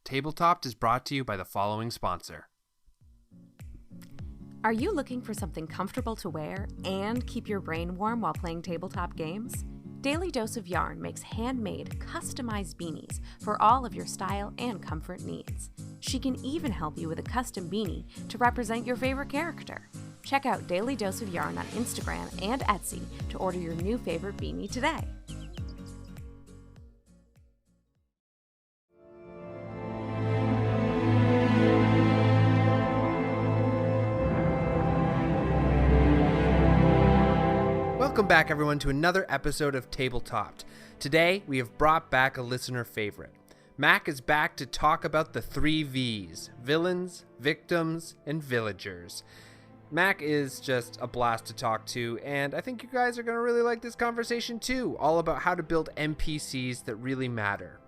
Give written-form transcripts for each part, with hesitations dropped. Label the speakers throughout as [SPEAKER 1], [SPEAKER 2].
[SPEAKER 1] Tabletop is brought to you by the following sponsor.
[SPEAKER 2] Are you looking for something comfortable to wear and keep your brain warm while playing tabletop games? Daily Dose of Yarn makes handmade, customized beanies for all of your style and comfort needs. She can even help you with a custom beanie to represent your favorite character. Check out Daily Dose of Yarn on Instagram and Etsy to order your new favorite beanie today.
[SPEAKER 1] Welcome back, everyone, to another episode of Tabletopped. Today, we have brought back a listener favorite. Mac is back to talk about the 3 V's: villains, victims, and villagers. Mac is just a blast to talk to, and I think you guys are going to really like this conversation too, all about how to build NPCs that really matter.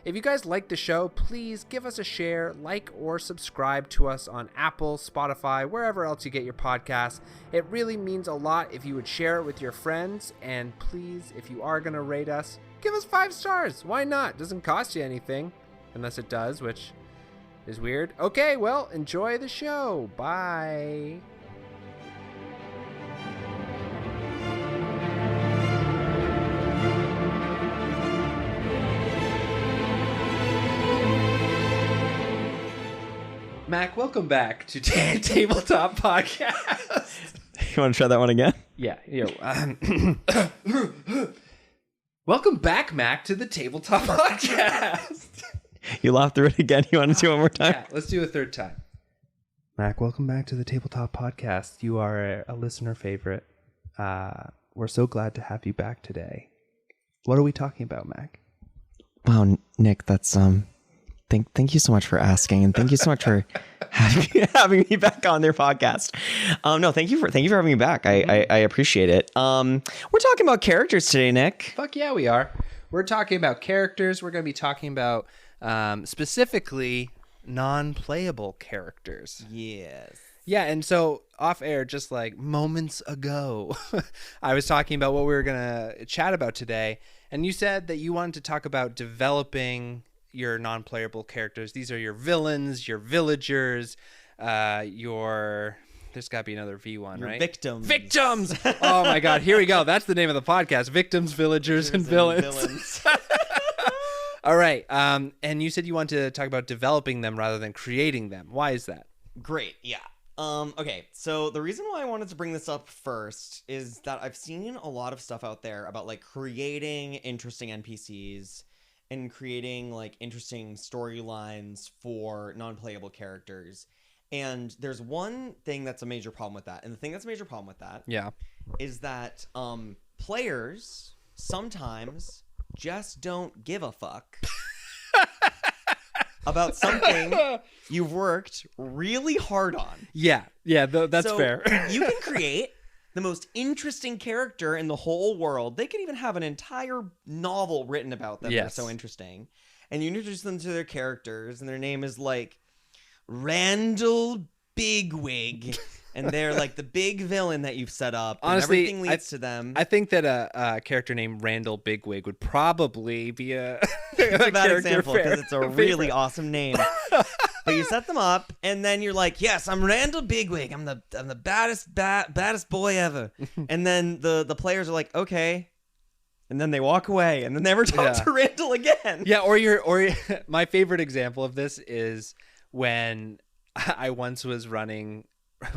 [SPEAKER 1] If you guys like the show, please give us a share, like, or subscribe to us on Apple, Spotify, wherever else you get your podcasts. It really means a lot if you would share it with your friends. And please, if you are going to rate us, give us 5 stars. Why not? It doesn't cost you anything. Unless it does, which is weird. Okay, well, enjoy the show. Bye. Mac, welcome back to Tabletop Podcast.
[SPEAKER 3] You want to try that one again?
[SPEAKER 1] Yeah. Welcome back, Mac, to the Tabletop Podcast.
[SPEAKER 3] You laughed through it again. You want to do it one more time?
[SPEAKER 1] Yeah, let's do a third time. Mac, welcome back to the Tabletop Podcast. You are a listener favorite. We're so glad to have you back today. What are we talking about, Mac?
[SPEAKER 3] Wow, Nick, that's Thank you so much for asking, and thank you so much for having me back on their podcast. No, thank you for having me back. I appreciate it. We're talking about characters today, Nick.
[SPEAKER 1] Fuck yeah, we are. We're talking about characters. We're going to be talking about specifically non-playable characters.
[SPEAKER 3] Yes.
[SPEAKER 1] Yeah, and so off air, just like moments ago, I was talking about what we were going to chat about today, and you said that you wanted to talk about developing your non-playable characters. These are your villains, your villagers, there's got to be another V one,
[SPEAKER 3] your
[SPEAKER 1] right?
[SPEAKER 3] Victims.
[SPEAKER 1] Oh my God, here we go. That's the name of the podcast: Victims, Villagers, and Villains. All right. And you said you want to talk about developing them rather than creating them. Why is that?
[SPEAKER 3] Great. Yeah. Okay. So the reason why I wanted to bring this up first is that I've seen a lot of stuff out there about like creating interesting NPCs and creating like interesting storylines for non-playable characters. And there's one thing that's a major problem with that. And the thing that's a major problem with that is that players sometimes just don't give a fuck about something you've worked really hard on.
[SPEAKER 1] Yeah, that's fair.
[SPEAKER 3] You can create the most interesting character in the whole world. They could even have an entire novel written about them. They're so interesting. And you introduce them to their characters, and their name is like Randall Bigwig. And they're like the big villain that you've set up. And
[SPEAKER 1] honestly,
[SPEAKER 3] everything leads to them.
[SPEAKER 1] I think that a character named Randall Bigwig would probably be a
[SPEAKER 3] bad example because it's a really awesome name. But you set them up, and then you're like, "Yes, I'm Randall Bigwig. I'm the baddest boy ever." And then the players are like, "Okay," and then they walk away, and then never talk to Randall again.
[SPEAKER 1] Yeah, or my favorite example of this is when I once was running.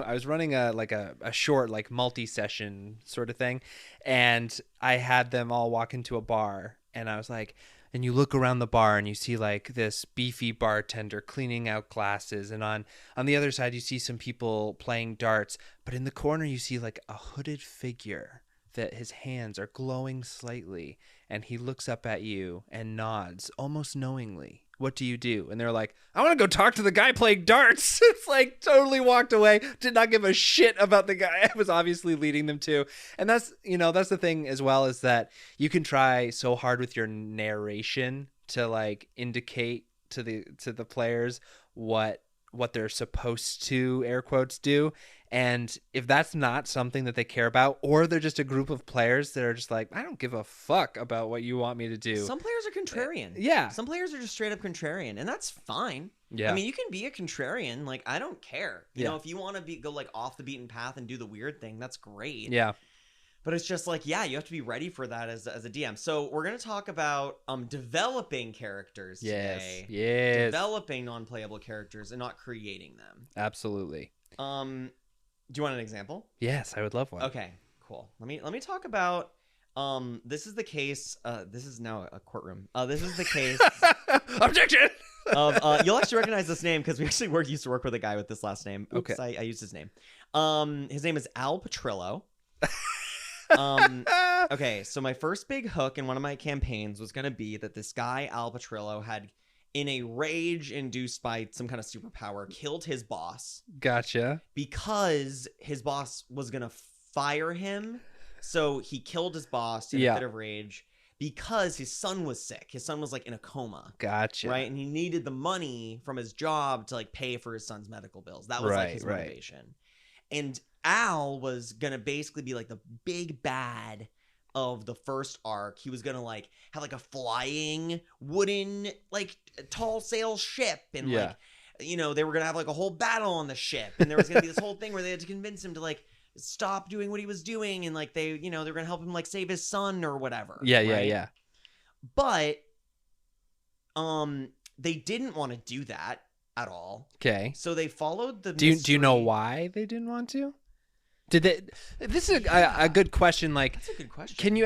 [SPEAKER 1] I was running a short, like multi-session sort of thing, and I had them all walk into a bar, and I was like, and you look around the bar and you see like this beefy bartender cleaning out glasses, and on the other side you see some people playing darts, but in the corner you see like a hooded figure that his hands are glowing slightly, and he looks up at you and nods almost knowingly. What do you do? And they're like, I want to go talk to the guy playing darts. It's like totally walked away, did not give a shit about the guy I was obviously leading them to. And that's the thing as well, is that you can try so hard with your narration to like indicate to the players what what they're supposed to, air quotes, do. And if that's not something that they care about, or they're just a group of players that are just like, I don't give a fuck about what you want me to do.
[SPEAKER 3] Some players are contrarian.
[SPEAKER 1] Yeah.
[SPEAKER 3] Some players are just straight up contrarian, and that's fine.
[SPEAKER 1] Yeah.
[SPEAKER 3] I mean, you can be a contrarian. Like, I don't care. You
[SPEAKER 1] Yeah.
[SPEAKER 3] know, if you want to go like off the beaten path and do the weird thing, that's great.
[SPEAKER 1] Yeah.
[SPEAKER 3] But it's just like, yeah, you have to be ready for that as a DM. So we're going to talk about developing characters today.
[SPEAKER 1] Yes.
[SPEAKER 3] Developing non-playable characters and not creating them.
[SPEAKER 1] Absolutely.
[SPEAKER 3] Do you want an example?
[SPEAKER 1] Yes, I would love one.
[SPEAKER 3] Okay, cool. Let me talk about this is the case. This is now a courtroom. This is the case
[SPEAKER 1] Objection.
[SPEAKER 3] of you'll actually recognize this name because we actually used to work with a guy with this last name. Oops,
[SPEAKER 1] Okay.
[SPEAKER 3] I used his name. His name is Al Petrillo. Okay, so my first big hook in one of my campaigns was going to be that this guy, Al Petrillo, had, in a rage induced by some kind of superpower, killed his boss
[SPEAKER 1] Gotcha.
[SPEAKER 3] because his boss was going to fire him. So he killed his boss in
[SPEAKER 1] Yeah.
[SPEAKER 3] a fit of rage because his son was sick. His son was like in a coma.
[SPEAKER 1] Gotcha.
[SPEAKER 3] Right? And he needed the money from his job to like pay for his son's medical bills. That was like his
[SPEAKER 1] Right.
[SPEAKER 3] motivation. And Al was going to basically be like the big bad of the first arc. He was going to like have like a flying wooden like tall sail ship and
[SPEAKER 1] Yeah.
[SPEAKER 3] like, you know, they were going to have like a whole battle on the ship, and there was going to be this whole thing where they had to convince him to like stop doing what he was doing, and like they, you know, they were going to help him like save his son or whatever.
[SPEAKER 1] Yeah,
[SPEAKER 3] right?
[SPEAKER 1] yeah.
[SPEAKER 3] But they didn't want to do that at all.
[SPEAKER 1] Okay.
[SPEAKER 3] So they followed the
[SPEAKER 1] Do you know
[SPEAKER 3] mystery-
[SPEAKER 1] why they didn't want to? Did they? This is a good question. Like,
[SPEAKER 3] That's a good question.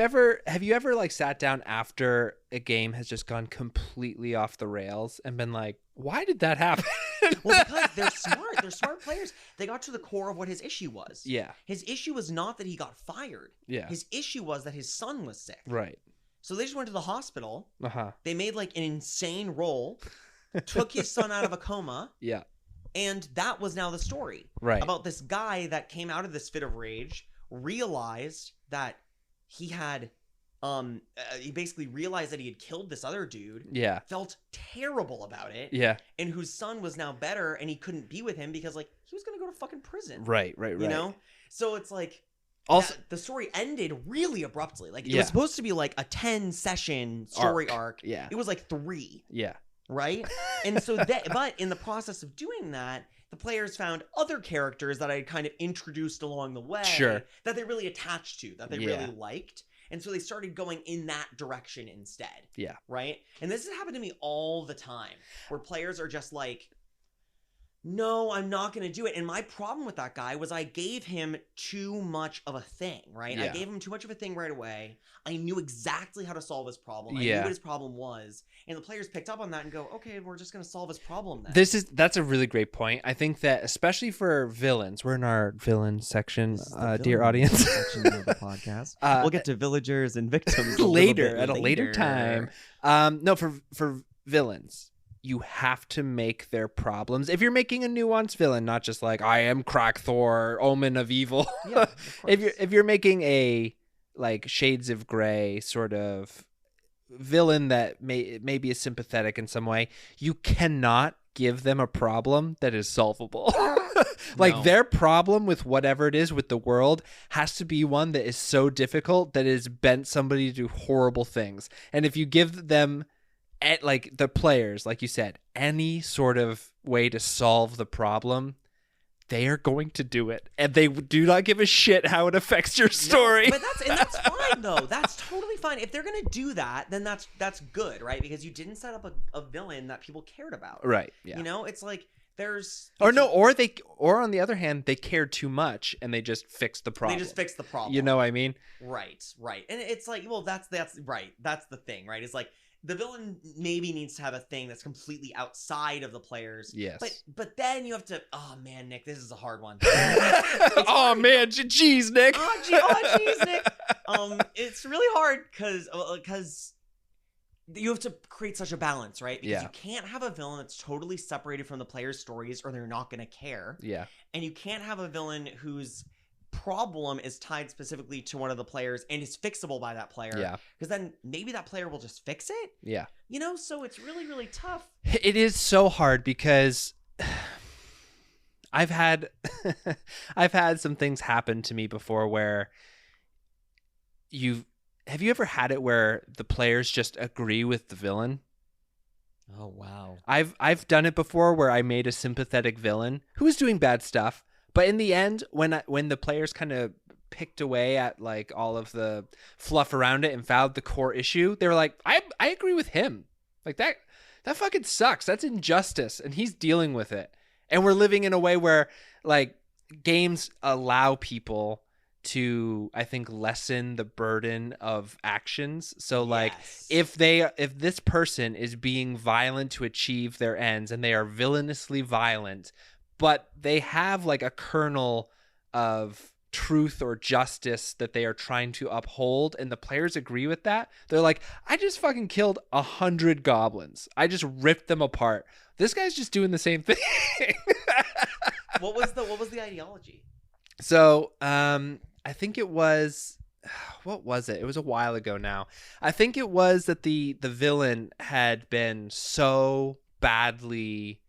[SPEAKER 1] have you ever like sat down after a game has just gone completely off the rails and been like, why did that happen?
[SPEAKER 3] Well, because they're smart. They're smart players. They got to the core of what his issue was.
[SPEAKER 1] Yeah.
[SPEAKER 3] His issue was not that he got fired.
[SPEAKER 1] Yeah.
[SPEAKER 3] His issue was that his son was sick.
[SPEAKER 1] Right.
[SPEAKER 3] So they just went to the hospital.
[SPEAKER 1] Uh-huh.
[SPEAKER 3] They made like an insane roll, took his son out of a coma,
[SPEAKER 1] Yeah.
[SPEAKER 3] and that was now the story.
[SPEAKER 1] Right.
[SPEAKER 3] About this guy that came out of this fit of rage, realized that he had he basically realized that he had killed this other dude,
[SPEAKER 1] Yeah.
[SPEAKER 3] felt terrible about it,
[SPEAKER 1] Yeah.
[SPEAKER 3] and whose son was now better, and he couldn't be with him because like he was gonna go to fucking prison.
[SPEAKER 1] Right.
[SPEAKER 3] You know? So it's like
[SPEAKER 1] Also,
[SPEAKER 3] the story ended really abruptly. Like it
[SPEAKER 1] Yeah.
[SPEAKER 3] was supposed to be like a 10-session story arc.
[SPEAKER 1] Yeah.
[SPEAKER 3] It was like 3,
[SPEAKER 1] Yeah.
[SPEAKER 3] right? And so that, but in the process of doing that, the players found other characters that I had kind of introduced along the way,
[SPEAKER 1] Sure.
[SPEAKER 3] that they really attached to, that they
[SPEAKER 1] Yeah.
[SPEAKER 3] really liked. And so they started going in that direction instead.
[SPEAKER 1] Yeah.
[SPEAKER 3] Right? And this has happened to me all the time, where players are just like, no, I'm not going to do it. And my problem with that guy was I gave him too much of a thing, right? I
[SPEAKER 1] Yeah.
[SPEAKER 3] gave him too much of a thing right away. I knew exactly how to solve his problem. I
[SPEAKER 1] Yeah.
[SPEAKER 3] knew what his problem was. And the players picked up on that and go, okay, we're just going to solve his problem then.
[SPEAKER 1] That's a really great point. I think that especially for villains, we're in our villain section,
[SPEAKER 3] This is the
[SPEAKER 1] dear
[SPEAKER 3] villain
[SPEAKER 1] audience.
[SPEAKER 3] section of the podcast. We'll get to villagers and victims
[SPEAKER 1] later at a later time. No, for villains, you have to make their problems. If you're making a nuanced villain, not just like I am Crack Thor, Omen of Evil.
[SPEAKER 3] Yeah, of course.
[SPEAKER 1] if you're making a like Shades of Grey sort of villain that maybe is sympathetic in some way, you cannot give them a problem that is solvable. Like
[SPEAKER 3] No.
[SPEAKER 1] their problem with whatever it is with the world has to be one that is so difficult that it has bent somebody to do horrible things. And if you give them like the players, like you said, any sort of way to solve the problem, they are going to do it, and they do not give a shit how it affects your story.
[SPEAKER 3] No, but that's fine though. That's totally fine. If they're gonna do that, then that's good, right? Because you didn't set up a villain that people cared about.
[SPEAKER 1] Right. Yeah.
[SPEAKER 3] You know, it's like there's
[SPEAKER 1] or on the other hand, they cared too much and they just fixed the problem.
[SPEAKER 3] They just fix the problem.
[SPEAKER 1] You know what I mean?
[SPEAKER 3] Right. And it's like, well, that's right. That's the thing, right? It's like the villain maybe needs to have a thing that's completely outside of the players.
[SPEAKER 1] Yes.
[SPEAKER 3] But then you have to. Oh man, Nick, this is a hard one.
[SPEAKER 1] Oh man, jeez, Nick.
[SPEAKER 3] Oh geez, Nick. It's really hard because you have to create such a balance, right? Because
[SPEAKER 1] Yeah.
[SPEAKER 3] you can't have a villain that's totally separated from the players' stories, or they're not going to care.
[SPEAKER 1] Yeah.
[SPEAKER 3] And you can't have a villain whose problem is tied specifically to one of the players and is fixable by that player.
[SPEAKER 1] Yeah.
[SPEAKER 3] Because then maybe that player will just fix it.
[SPEAKER 1] Yeah.
[SPEAKER 3] You know, so it's really, really tough.
[SPEAKER 1] It is so hard because I've had I've had some things happen to me before where have you ever had it where the players just agree with the villain?
[SPEAKER 3] Oh wow.
[SPEAKER 1] I've done it before where I made a sympathetic villain who was doing bad stuff, but in the end, when the players kind of picked away at like all of the fluff around it and found the core issue, they were like, I agree with him. Like that fucking sucks. That's injustice, and he's dealing with it. And we're living in a way where like games allow people to, I think, lessen the burden of actions. So like if this person is being violent to achieve their ends and they are villainously violent, but they have like a kernel of truth or justice that they are trying to uphold, and the players agree with that, they're like, I just fucking killed 100 goblins. I just ripped them apart. This guy's just doing the same thing.
[SPEAKER 3] What was the ideology?
[SPEAKER 1] So, I think it was, what was it? It was a while ago now. I think it was that the villain had been so badly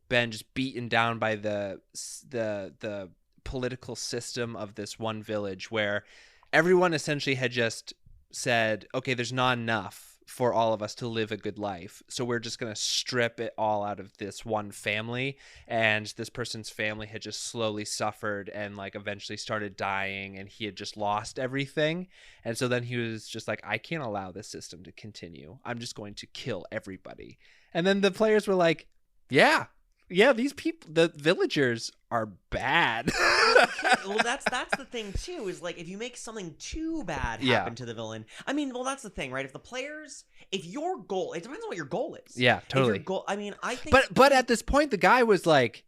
[SPEAKER 1] just beaten down by the political system of this one village, where everyone essentially had just said, okay, there's not enough for all of us to live a good life, so we're just going to strip it all out of this one family. And this person's family had just slowly suffered and like eventually started dying, and he had just lost everything. And so then he was just like, I can't allow this system to continue. I'm just going to kill everybody. And then the players were like, yeah, these people, the villagers, are bad.
[SPEAKER 3] Well, that's the thing too, is like if you make something too bad happen to the villain. I mean, well, that's the thing, right? If your goal, it depends on what your goal is.
[SPEAKER 1] Yeah, totally.
[SPEAKER 3] If your goal, I mean, I think,
[SPEAKER 1] but at this point, the guy was like,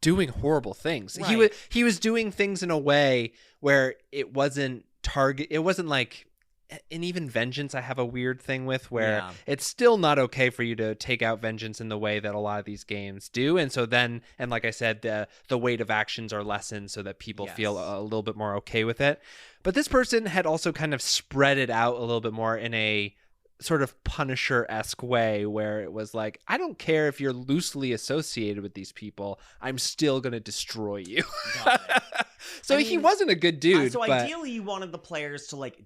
[SPEAKER 1] doing horrible things.
[SPEAKER 3] Right.
[SPEAKER 1] He was doing things in a way where it wasn't like. And even vengeance, I have a weird thing with, where it's still not okay for you to take out vengeance in the way that a lot of these games do. And so then, and like I said, the weight of actions are lessened so that people feel a little bit more okay with it. But this person had also kind of spread it out a little bit more in a sort of Punisher-esque way, where it was like, I don't care if you're loosely associated with these people, I'm still going to destroy you. So he wasn't a good dude.
[SPEAKER 3] So ideally you wanted the players to like,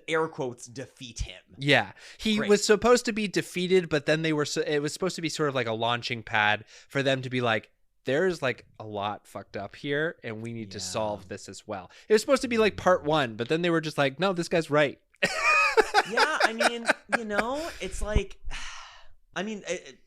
[SPEAKER 3] air quotes, defeat him.
[SPEAKER 1] Yeah, he was supposed to be defeated, but then it was supposed to be sort of like a launching pad for them to be like, there's like a lot fucked up here, and we need to solve this as well. It was supposed to be like part one, but then they were just like, no, this guy's right.
[SPEAKER 3] Yeah, I mean, it's like, I mean,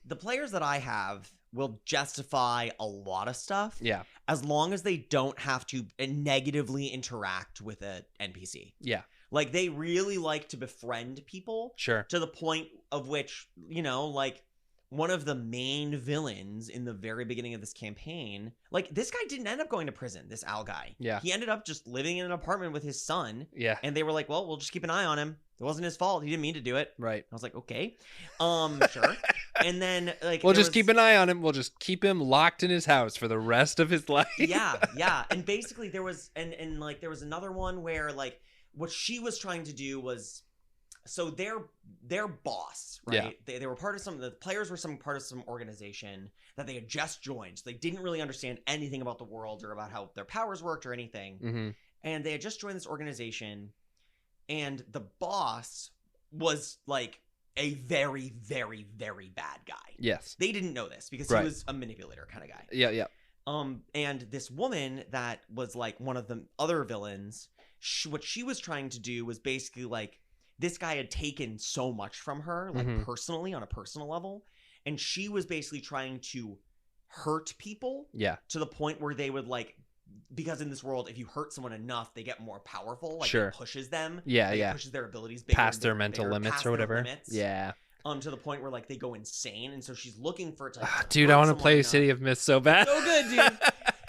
[SPEAKER 3] the players that I have will justify a lot of stuff.
[SPEAKER 1] Yeah.
[SPEAKER 3] As long as they don't have to negatively interact with an NPC.
[SPEAKER 1] Yeah.
[SPEAKER 3] Like, they really like to befriend people.
[SPEAKER 1] Sure.
[SPEAKER 3] To the point of which, like, one of the main villains in the very beginning of this campaign, like, this guy didn't end up going to prison, this Al guy.
[SPEAKER 1] Yeah.
[SPEAKER 3] He ended up just living in an apartment with his son.
[SPEAKER 1] Yeah.
[SPEAKER 3] And they were like, well, we'll just keep an eye on him. It wasn't his fault. He didn't mean to do it.
[SPEAKER 1] Right.
[SPEAKER 3] I was like, okay. Sure. And then, like,
[SPEAKER 1] we'll just keep an eye on him. We'll just keep him locked in his house for the rest of his life.
[SPEAKER 3] Yeah. And basically there was, and like, there was another one where, like, what she was trying to do was, so their boss, right? Yeah. They were part of the players were part of some organization that they had just joined. So they didn't really understand anything about the world or about how their powers worked or anything.
[SPEAKER 1] Mm-hmm.
[SPEAKER 3] And they had just joined this organization, and the boss was like a very, very, very bad guy.
[SPEAKER 1] Yes.
[SPEAKER 3] They didn't know this because he was a manipulator kind of guy.
[SPEAKER 1] Yeah.
[SPEAKER 3] And this woman that was like one of the other villains, what she was trying to do was basically like, this guy had taken so much from her, like personally, on a personal level. And she was basically trying to hurt people. Yeah. To the point where they would like, because in this world, if you hurt someone enough, they get more powerful. Like it pushes them. Yeah. It pushes their abilities bigger,
[SPEAKER 1] past their mental limits or whatever.
[SPEAKER 3] Limits, to the point where like they go insane. And so she's looking for it to
[SPEAKER 1] dude, I want to play City of Mist so bad.
[SPEAKER 3] So good, dude.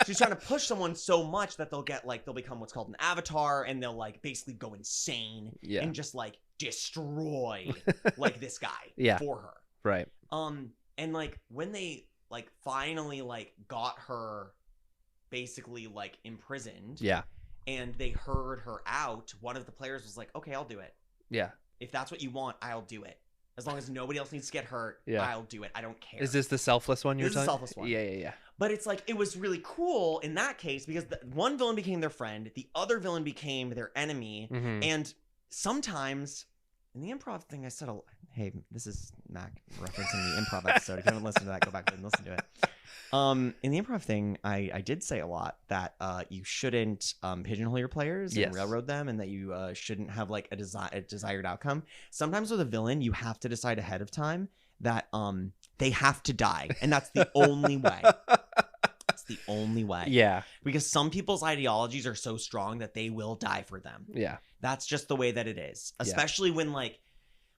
[SPEAKER 3] She's trying to push someone so much that they'll become what's called an avatar, and they'll like basically go insane and just like destroy like this guy for her.
[SPEAKER 1] Right.
[SPEAKER 3] And like when they like finally like got her basically like imprisoned. Yeah. And they heard her out, one of the players was like, okay, I'll do it. Yeah. If that's what you want, I'll do it. As long as nobody else needs to get hurt,
[SPEAKER 1] Yeah.
[SPEAKER 3] I'll do it. I don't care.
[SPEAKER 1] Is this the selfless one you're
[SPEAKER 3] This is the
[SPEAKER 1] talking?
[SPEAKER 3] selfless one.
[SPEAKER 1] Yeah.
[SPEAKER 3] But it's like, it was really cool in that case because one villain became their friend, the other villain became their enemy,
[SPEAKER 1] Mm-hmm.
[SPEAKER 3] and sometimes in the improv thing, I said, hey, this is Mac referencing the improv episode. If you haven't listened to that, go back and listen to it. In the improv thing, I did say a lot that you shouldn't pigeonhole your players and railroad them, and that you shouldn't have like a desired outcome. Sometimes with a villain, you have to decide ahead of time that they have to die, and that's the only way. It's the only way.
[SPEAKER 1] Yeah.
[SPEAKER 3] Because some people's ideologies are so strong that they will die for them.
[SPEAKER 1] Yeah.
[SPEAKER 3] That's just the way that it is. Especially when like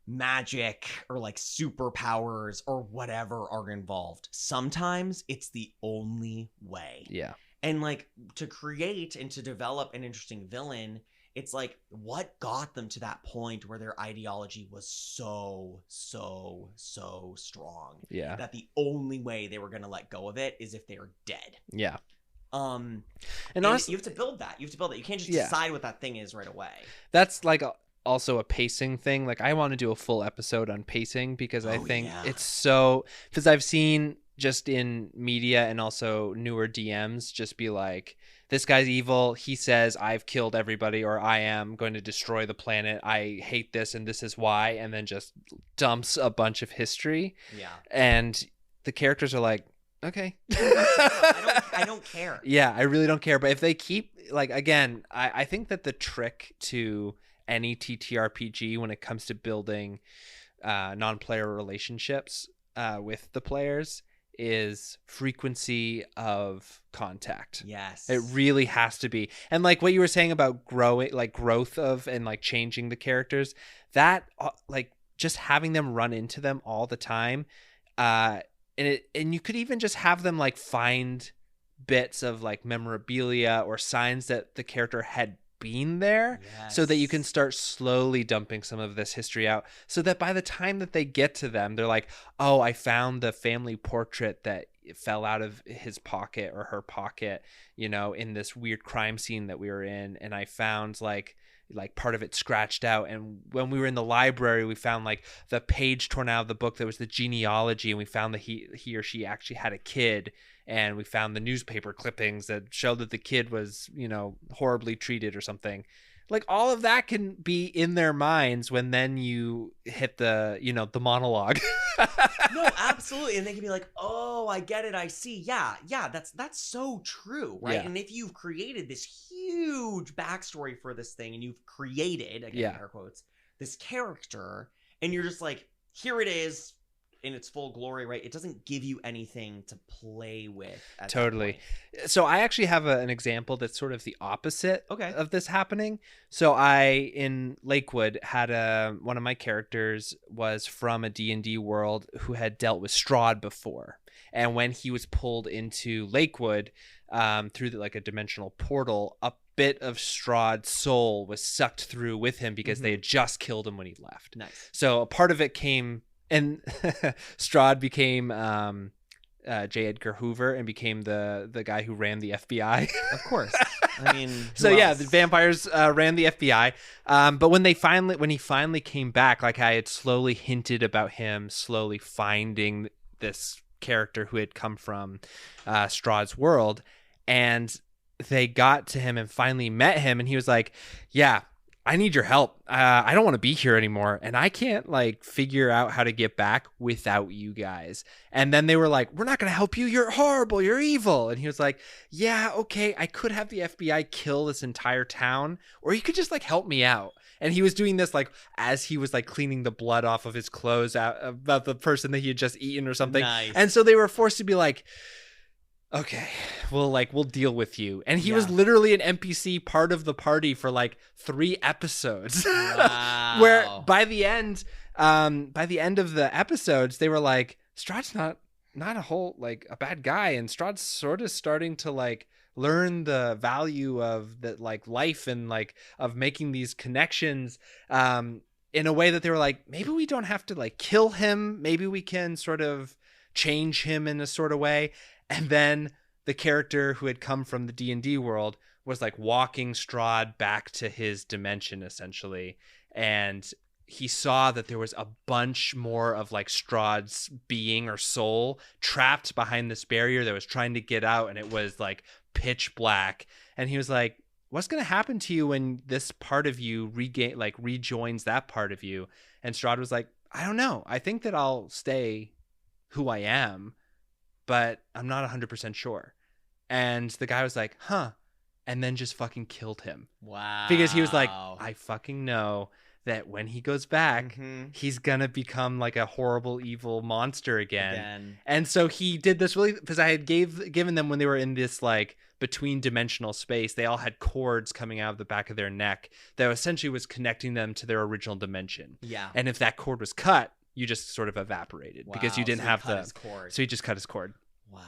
[SPEAKER 3] magic or like superpowers or whatever are involved. Sometimes it's the only way.
[SPEAKER 1] Yeah.
[SPEAKER 3] And like to create and to develop an interesting villain, it's like what got them to that point where their ideology was so strong.
[SPEAKER 1] Yeah.
[SPEAKER 3] That the only way they were going to let go of it is if they are dead.
[SPEAKER 1] Yeah.
[SPEAKER 3] And
[SPEAKER 1] honestly,
[SPEAKER 3] you have to build that. You can't just decide what that thing is right away.
[SPEAKER 1] That's like also a pacing thing. Like I want to do a full episode on pacing because I think it's so, because I've seen just in media and also newer DMs just be like, this guy's evil. He says I've killed everybody, or I am going to destroy the planet. I hate this and this is why. And then just dumps a bunch of history.
[SPEAKER 3] Yeah.
[SPEAKER 1] And the characters are like, okay.
[SPEAKER 3] I don't care.
[SPEAKER 1] Yeah, I really don't care. But if they keep, like, again, I think that the trick to any TTRPG when it comes to building non-player relationships with the players is frequency of contact.
[SPEAKER 3] Yes.
[SPEAKER 1] It really has to be. And like what you were saying about growth of and like changing the characters, that like just having them run into them all the time, and you could even just have them like find bits of like memorabilia or signs that the character had been there, so that you can start slowly dumping some of this history out, so that by the time that they get to them, they're like, oh, I found the family portrait that fell out of his pocket or her pocket, you know, in this weird crime scene that we were in, and I found like part of it scratched out, and when we were in the library we found like the page torn out of the book that was the genealogy, and we found that he or she actually had a kid, and we found the newspaper clippings that showed that the kid was, you know, horribly treated or something. Like all of that can be in their minds when then you hit the, you know, the monologue.
[SPEAKER 3] No, absolutely. And they can be like, oh, I get it. I see. Yeah, that's so true, right?
[SPEAKER 1] Yeah.
[SPEAKER 3] And if you've created this huge backstory for this thing, and you've created, again, air quotes, this character, and you're just like, here it is in its full glory, right? It doesn't give you anything to play with.
[SPEAKER 1] Totally. So I actually have an example that's sort of the opposite of this happening. So I, in Lakewood, had one of my characters was from a D&D world who had dealt with Strahd before. And when he was pulled into Lakewood through like a dimensional portal, a bit of Strahd's soul was sucked through with him because they had just killed him when he left.
[SPEAKER 3] Nice.
[SPEAKER 1] So a part of it came... And Strahd became J. Edgar Hoover and became the guy who ran the FBI.
[SPEAKER 3] Of course. I mean,
[SPEAKER 1] so yeah, the vampires ran the FBI. But when he finally came back, like I had slowly hinted about him slowly finding this character who had come from Strahd's world, and they got to him and finally met him, and he was like, yeah, I need your help. I don't want to be here anymore. And I can't like figure out how to get back without you guys. And then they were like, we're not going to help you. You're horrible. You're evil. And he was like, yeah, okay. I could have the FBI kill this entire town, or you could just like help me out. And he was doing this like as he was like cleaning the blood off of his clothes out about the person that he had just eaten or something.
[SPEAKER 3] Nice.
[SPEAKER 1] And so they were forced to be like, okay, we'll deal with you. And he was literally an NPC part of the party for like 3 episodes.
[SPEAKER 3] Wow.
[SPEAKER 1] Where by the end of the episodes, they were like, Strahd's not a whole like a bad guy, and Strahd's sort of starting to like learn the value of the like life and like of making these connections in a way that they were like, maybe we don't have to like kill him, maybe we can sort of change him in a sort of way. And then the character who had come from the D&D world was like walking Strahd back to his dimension, essentially. And he saw that there was a bunch more of like Strahd's being or soul trapped behind this barrier that was trying to get out, and it was like pitch black. And he was like, what's going to happen to you when this part of you rejoins that part of you? And Strahd was like, I don't know. I think that I'll stay who I am, but I'm not 100% sure. And the guy was like, huh. And then just fucking killed him.
[SPEAKER 3] Wow.
[SPEAKER 1] Because he was like, I fucking know that when he goes back, he's gonna become like a horrible, evil monster again. And so he did this really, because I had given them, when they were in this like between dimensional space, they all had cords coming out of the back of their neck that essentially was connecting them to their original dimension.
[SPEAKER 3] Yeah.
[SPEAKER 1] And if that cord was cut, you just sort of evaporated because you didn't have the
[SPEAKER 3] cord.
[SPEAKER 1] So he just cut his cord.
[SPEAKER 3] Wow.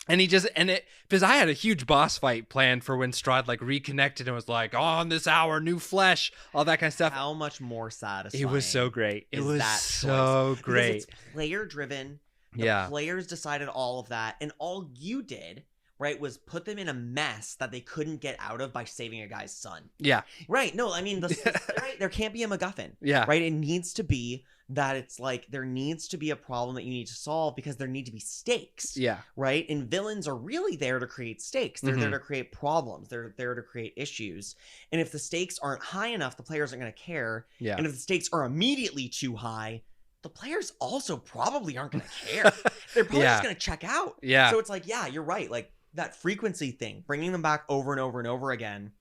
[SPEAKER 1] And because I had a huge boss fight planned for when Strahd like reconnected and was like, on this hour, new flesh, all that kind of stuff.
[SPEAKER 3] How much more satisfying.
[SPEAKER 1] It was so great. It was
[SPEAKER 3] so
[SPEAKER 1] great.
[SPEAKER 3] Because it's player driven. The players decided all of that. And all you did, right, was put them in a mess that they couldn't get out of by saving a guy's son.
[SPEAKER 1] Yeah.
[SPEAKER 3] Right. No, I mean, right, there can't be a MacGuffin.
[SPEAKER 1] Yeah.
[SPEAKER 3] Right. It needs to be that it's like there needs to be a problem that you need to solve because there need to be stakes.
[SPEAKER 1] Yeah.
[SPEAKER 3] Right. And villains are really there to create stakes. They're there to create problems. They're there to create issues. And if the stakes aren't high enough, the players aren't going to care.
[SPEAKER 1] Yeah.
[SPEAKER 3] And if the stakes are immediately too high, the players also probably aren't going to care. They're probably just going to check out.
[SPEAKER 1] Yeah.
[SPEAKER 3] So it's like, yeah, you're right. Like that frequency thing, bringing them back over and over and over again,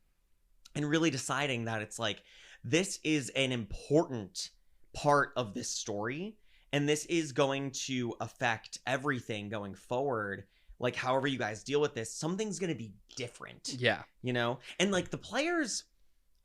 [SPEAKER 3] and really deciding that it's like, this is an important part of this story, and this is going to affect everything going forward. Like, however you guys deal with this, something's going to be different.
[SPEAKER 1] Yeah.
[SPEAKER 3] You know? And like the players,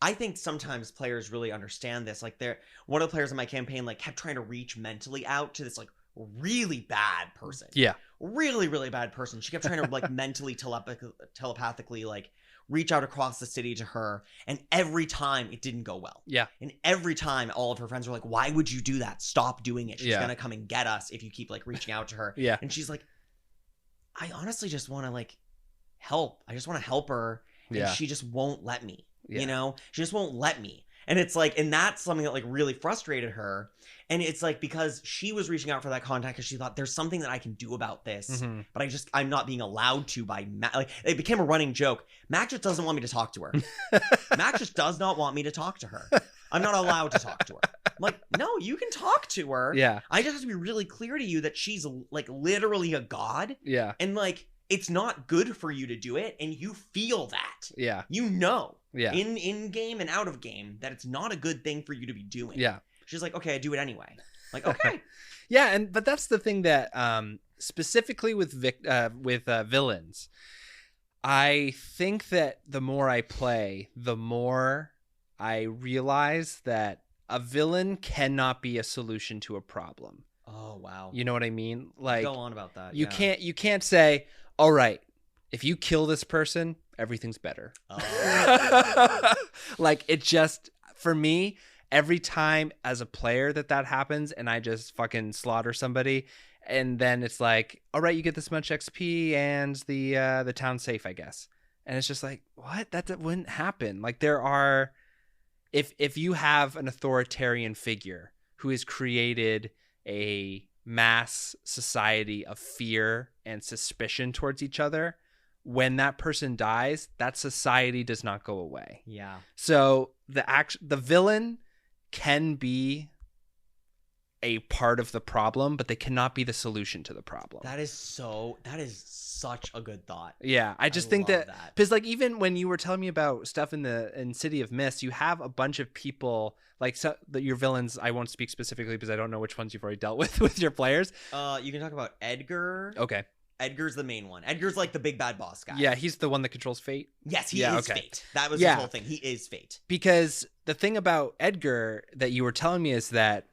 [SPEAKER 3] I think sometimes players really understand this. Like one of the players in my campaign like kept trying to reach mentally out to this like really bad person.
[SPEAKER 1] Yeah.
[SPEAKER 3] Really, really bad person. She kept trying to like mentally telepathically like reach out across the city to her, and every time it didn't go well.
[SPEAKER 1] Yeah.
[SPEAKER 3] And every time all of her friends were like, why would you do that? Stop doing it. She's
[SPEAKER 1] Yeah.
[SPEAKER 3] gonna come and get us if you keep like reaching out to her.
[SPEAKER 1] Yeah.
[SPEAKER 3] And she's like, I honestly just want to like help. I just want to help her. And
[SPEAKER 1] Yeah.
[SPEAKER 3] she just won't let me.
[SPEAKER 1] Yeah.
[SPEAKER 3] You know? She just won't let me. And it's like, and that's something that like really frustrated her. And it's like, because she was reaching out for that contact because she thought there's something that I can do about this, but I'm not being allowed to by Matt. Like, it became a running joke. Matt just doesn't want me to talk to her. Matt just does not want me to talk to her. I'm not allowed to talk to her. I'm like, no, you can talk to her.
[SPEAKER 1] Yeah.
[SPEAKER 3] I just have to be really clear to you that she's like literally a god.
[SPEAKER 1] Yeah.
[SPEAKER 3] And like, it's not good for you to do it. And you feel that.
[SPEAKER 1] Yeah.
[SPEAKER 3] You know.
[SPEAKER 1] Yeah.
[SPEAKER 3] In game and out of game that it's not a good thing for you to be doing.
[SPEAKER 1] Yeah.
[SPEAKER 3] She's like, okay, I do it anyway. Like, okay.
[SPEAKER 1] Yeah, but that's the thing that specifically with villains, I think that the more I play, the more I realize that a villain cannot be a solution to a problem.
[SPEAKER 3] Oh, wow.
[SPEAKER 1] You know what I mean? Like,
[SPEAKER 3] go on about that.
[SPEAKER 1] You can't say, all right, if you kill this person, everything's better.
[SPEAKER 3] Oh.
[SPEAKER 1] Like, it just, for me, every time as a player that happens and I just fucking slaughter somebody, and then it's like, all right, you get this much XP and the town's safe, I guess. And it's just like, what? That wouldn't happen. Like, there are, if you have an authoritarian figure who has created a mass society of fear and suspicion towards each other, when that person dies, that society does not go away.
[SPEAKER 3] Yeah.
[SPEAKER 1] So the villain can be a part of the problem, but they cannot be the solution to the problem.
[SPEAKER 3] That is such a good thought.
[SPEAKER 1] Yeah, I just think that because like even when you were telling me about stuff in City of Mist, you have a bunch of people like your villains. I won't speak specifically because I don't know which ones you've already dealt with your players.
[SPEAKER 3] You can talk about Edgar.
[SPEAKER 1] Okay.
[SPEAKER 3] Edgar's the main one. Edgar's like the big bad boss guy.
[SPEAKER 1] Yeah, he's the one that controls fate.
[SPEAKER 3] Yes, he is fate. That was the whole thing. He is fate.
[SPEAKER 1] Because the thing about Edgar that you were telling me is that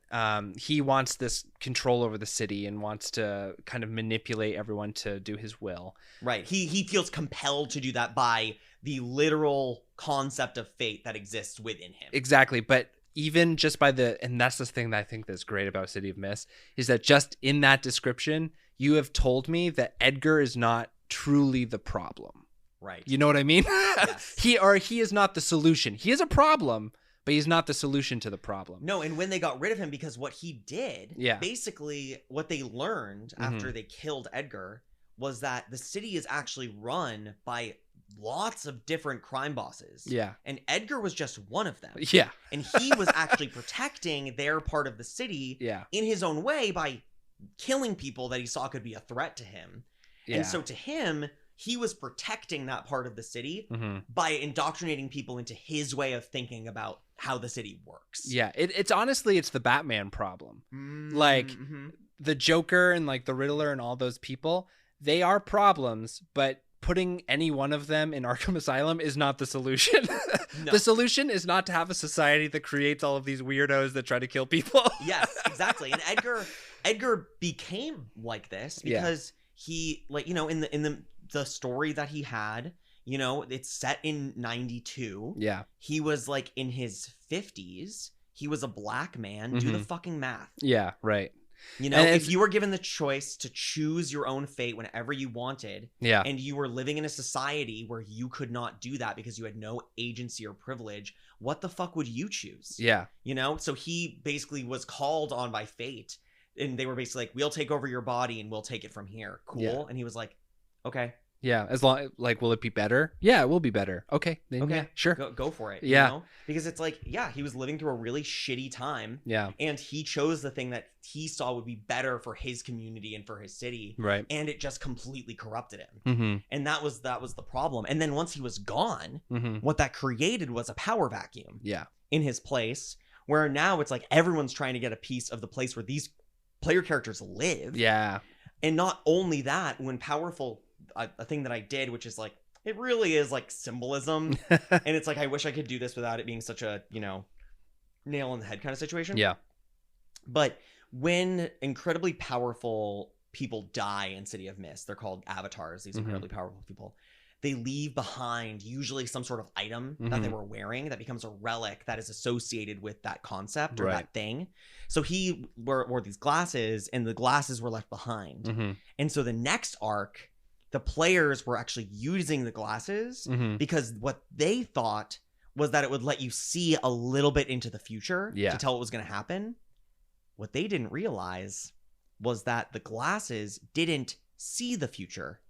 [SPEAKER 1] he wants this control over the city and wants to kind of manipulate everyone to do his will.
[SPEAKER 3] Right. He feels compelled to do that by the literal concept of fate that exists within him.
[SPEAKER 1] Exactly. But even just by and that's the thing that I think that's great about City of Mist, is that just in that description, you have told me that Edgar is not truly the problem.
[SPEAKER 3] Right.
[SPEAKER 1] You know what I mean?
[SPEAKER 3] Yes.
[SPEAKER 1] He is not the solution. He is a problem, but he's not the solution to the problem.
[SPEAKER 3] No, and when they got rid of him, because what he did,
[SPEAKER 1] Yeah.
[SPEAKER 3] basically what they learned after they killed Edgar was that the city is actually run by lots of different crime bosses.
[SPEAKER 1] Yeah.
[SPEAKER 3] And Edgar was just one of them.
[SPEAKER 1] Yeah.
[SPEAKER 3] And he was actually protecting their part of the city in his own way by killing people that he saw could be a threat to him.
[SPEAKER 1] Yeah.
[SPEAKER 3] And so to him, he was protecting that part of the city by indoctrinating people into his way of thinking about how the city works.
[SPEAKER 1] Yeah, it's honestly, it's the Batman problem. Like, the Joker and, like, the Riddler and all those people, they are problems, but putting any one of them in Arkham Asylum is not the solution.
[SPEAKER 3] No.
[SPEAKER 1] The solution is not to have a society that creates all of these weirdos that try to kill people.
[SPEAKER 3] Yes, exactly. And Edgar became like this because he, like, you know, in the story that he had, you know, it's set in 92.
[SPEAKER 1] Yeah.
[SPEAKER 3] He was like in his 50s. He was a black man. Do the fucking math.
[SPEAKER 1] Yeah, right.
[SPEAKER 3] You know, if you were given the choice to choose your own fate whenever you wanted, and you were living in a society where you could not do that because you had no agency or privilege, what the fuck would you choose?
[SPEAKER 1] Yeah.
[SPEAKER 3] You know, so he basically was called on by fate, and they were basically like, we'll take over your body and we'll take it from here. Cool.
[SPEAKER 1] Yeah.
[SPEAKER 3] And he was like, okay.
[SPEAKER 1] Yeah, as long, like, will it be better? Yeah, it will be better. Okay, then,
[SPEAKER 3] okay,
[SPEAKER 1] yeah, sure.
[SPEAKER 3] Go for it.
[SPEAKER 1] Yeah.
[SPEAKER 3] You know? Because it's like, yeah, he was living through a really shitty time.
[SPEAKER 1] Yeah.
[SPEAKER 3] And he chose the thing that he saw would be better for his community and for his city.
[SPEAKER 1] Right.
[SPEAKER 3] And it just completely corrupted him. And that was the problem. And then once he was gone, what that created was a power vacuum.
[SPEAKER 1] Yeah.
[SPEAKER 3] In his place, where now it's like everyone's trying to get a piece of the place where these player characters live.
[SPEAKER 1] Yeah.
[SPEAKER 3] And not only that, when powerful, a thing that I did, which is like, it really is like symbolism. And it's like, I wish I could do this without it being such a, you know, nail in the head kind of situation.
[SPEAKER 1] Yeah.
[SPEAKER 3] But when incredibly powerful people die in City of Mist, they're called avatars, these incredibly powerful people. They leave behind usually some sort of item that they were wearing that becomes a relic that is associated with that concept or that thing. So he wore these glasses, and the glasses were left behind. And so the next arc, the players were actually using the glasses because what they thought was that it would let you see a little bit into the future to tell what was going to happen. What they didn't realize was that the glasses didn't see the future.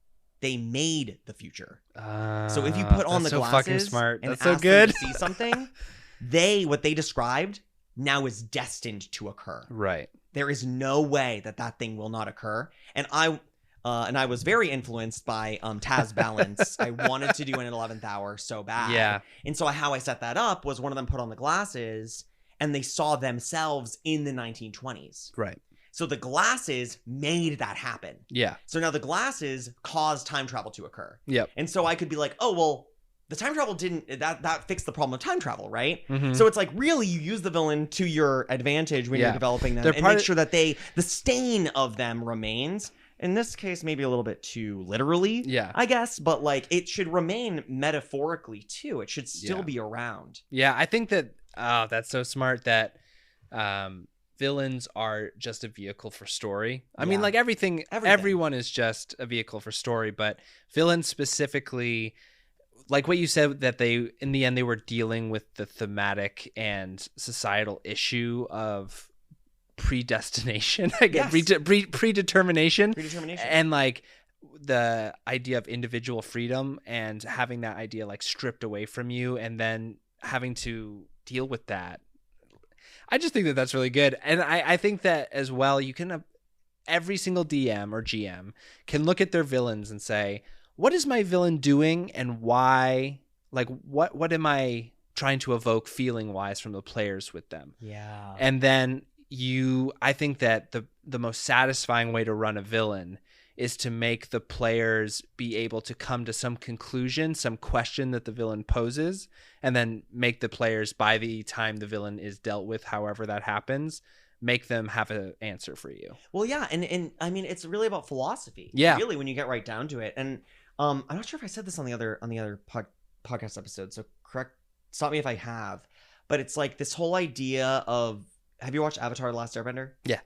[SPEAKER 3] They made the future. So if you put on the
[SPEAKER 1] so
[SPEAKER 3] glasses
[SPEAKER 1] fucking smart.
[SPEAKER 3] and
[SPEAKER 1] That's so
[SPEAKER 3] ask
[SPEAKER 1] good.
[SPEAKER 3] them to see something, what they described now is destined to occur.
[SPEAKER 1] Right.
[SPEAKER 3] There is no way that thing will not occur. And I was very influenced by Taz Balance. I wanted to do an 11th hour so bad.
[SPEAKER 1] Yeah.
[SPEAKER 3] And so how I set that up was one of them put on the glasses and they saw themselves in the 1920s.
[SPEAKER 1] Right.
[SPEAKER 3] So the glasses made that happen.
[SPEAKER 1] Yeah.
[SPEAKER 3] So now the glasses caused time travel to occur.
[SPEAKER 1] Yep.
[SPEAKER 3] And so I could be like, oh, well, the time travel that fixed the problem of time travel, right?
[SPEAKER 1] Mm-hmm.
[SPEAKER 3] So it's like, really, you use the villain to your advantage when you're developing them, and make sure that the stain of them remains. In this case, maybe a little bit too literally, I guess, but like it should remain metaphorically too. It should still be around.
[SPEAKER 1] Yeah, I think that that's so smart that villains are just a vehicle for story. I mean, like everything, everyone is just a vehicle for story, but villains specifically, like what you said, that they, in the end, they were dealing with the thematic and societal issue of predestination, again, predetermination, and like the idea of individual freedom and having that idea like stripped away from you and then having to deal with that. I just think that that's really good. And I think that as well, you can, every single DM or GM can look at their villains and say, what is my villain doing and why? Like, what am I trying to evoke feeling wise from the players with them?
[SPEAKER 3] Yeah.
[SPEAKER 1] And then I think that the most satisfying way to run a villain is to make the players be able to come to some conclusion, some question that the villain poses, and then make the players, by the time the villain is dealt with, however that happens, make them have an answer for you.
[SPEAKER 3] Well, yeah, and I mean, it's really about philosophy.
[SPEAKER 1] Yeah,
[SPEAKER 3] really, when you get right down to it. And I'm not sure if I said this on the other podcast episode, so stop me if I have. But it's like this whole idea of, have you watched Avatar: The Last Airbender?
[SPEAKER 1] Yeah.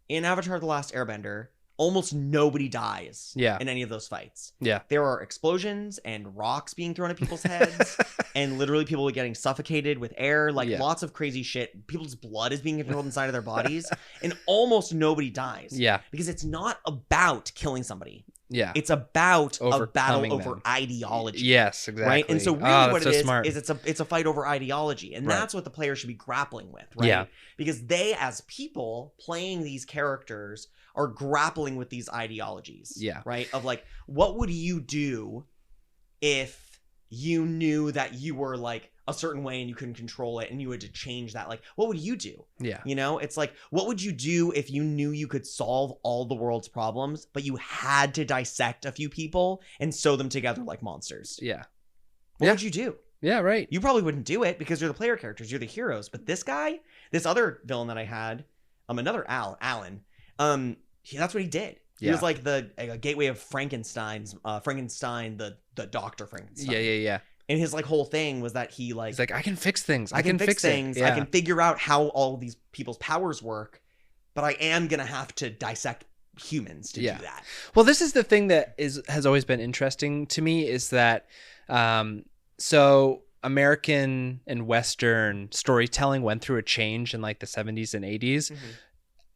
[SPEAKER 3] In Avatar: The Last Airbender, almost nobody dies
[SPEAKER 1] Yeah.
[SPEAKER 3] in any of those fights.
[SPEAKER 1] Yeah.
[SPEAKER 3] There are explosions and rocks being thrown at people's heads and literally people getting suffocated with air, like lots of crazy shit. People's blood is being controlled inside of their bodies and almost nobody dies.
[SPEAKER 1] Yeah.
[SPEAKER 3] Because it's not about killing somebody.
[SPEAKER 1] Yeah.
[SPEAKER 3] It's about a battle
[SPEAKER 1] Overcoming
[SPEAKER 3] over
[SPEAKER 1] them.
[SPEAKER 3] ideology.
[SPEAKER 1] Yes, exactly.
[SPEAKER 3] Right? And so really
[SPEAKER 1] that's
[SPEAKER 3] what
[SPEAKER 1] so
[SPEAKER 3] it is
[SPEAKER 1] smart.
[SPEAKER 3] is it's a fight over ideology. And
[SPEAKER 1] Right.
[SPEAKER 3] that's what the player should be grappling with, right?
[SPEAKER 1] Yeah.
[SPEAKER 3] Because they, as people playing these characters, are grappling with these ideologies.
[SPEAKER 1] Yeah.
[SPEAKER 3] Right? Of like, what would you do if you knew that you were like a certain way and you couldn't control it and you had to change that? Like, what would you do?
[SPEAKER 1] Yeah.
[SPEAKER 3] You know, it's like, what would you do if you knew you could solve all the world's problems, but you had to dissect a few people and sew them together like monsters?
[SPEAKER 1] Yeah.
[SPEAKER 3] What
[SPEAKER 1] Yeah.
[SPEAKER 3] would you do?
[SPEAKER 1] Yeah, right.
[SPEAKER 3] You probably wouldn't do it because you're the player characters, you're the heroes. But this guy, this other villain that I had, another Alan, that's what he did. He was like the gateway of Frankenstein, the Dr. Frankenstein.
[SPEAKER 1] Yeah.
[SPEAKER 3] And his like whole thing was that he's like,
[SPEAKER 1] I can fix things.
[SPEAKER 3] I can fix things.
[SPEAKER 1] Yeah.
[SPEAKER 3] I can figure out how all these people's powers work, but I am gonna have to dissect humans to do that.
[SPEAKER 1] Well, this is the thing that has always been interesting to me is that so American and Western storytelling went through a change in like the 70s and 80s.
[SPEAKER 3] Mm-hmm.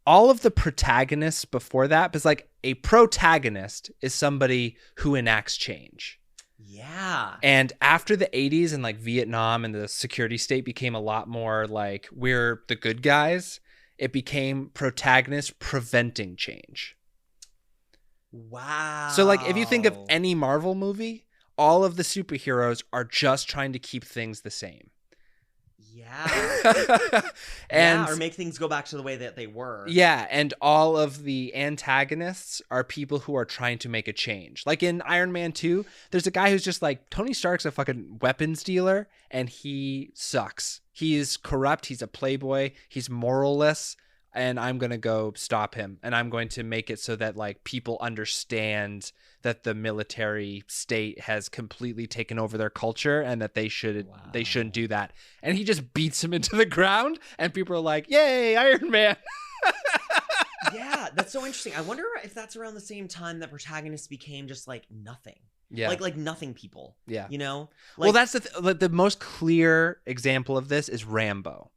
[SPEAKER 1] All of the protagonists before that, because like a protagonist is somebody who enacts change.
[SPEAKER 3] Yeah.
[SPEAKER 1] And after the 80s and like Vietnam and the security state became a lot more like we're the good guys, it became protagonists preventing change.
[SPEAKER 3] Wow.
[SPEAKER 1] So like if you think of any Marvel movie, all of the superheroes are just trying to keep things the same.
[SPEAKER 3] Yeah.
[SPEAKER 1] And
[SPEAKER 3] or make things go back to the way that they were.
[SPEAKER 1] Yeah, and all of the antagonists are people who are trying to make a change. Like in Iron Man 2, there's a guy who's just like, Tony Stark's a fucking weapons dealer, and he sucks. He's corrupt, he's a playboy, he's moralless, and I'm going to go stop him. And I'm going to make it so that like people understand that the military state has completely taken over their culture and that they shouldn't do that. And he just beats him into the ground and people are like, yay, Iron Man.
[SPEAKER 3] Yeah, that's so interesting. I wonder if that's around the same time that protagonists became just like nothing.
[SPEAKER 1] Yeah.
[SPEAKER 3] Like nothing people.
[SPEAKER 1] Yeah.
[SPEAKER 3] You know?
[SPEAKER 1] Well, that's the most clear example of this is Rambo.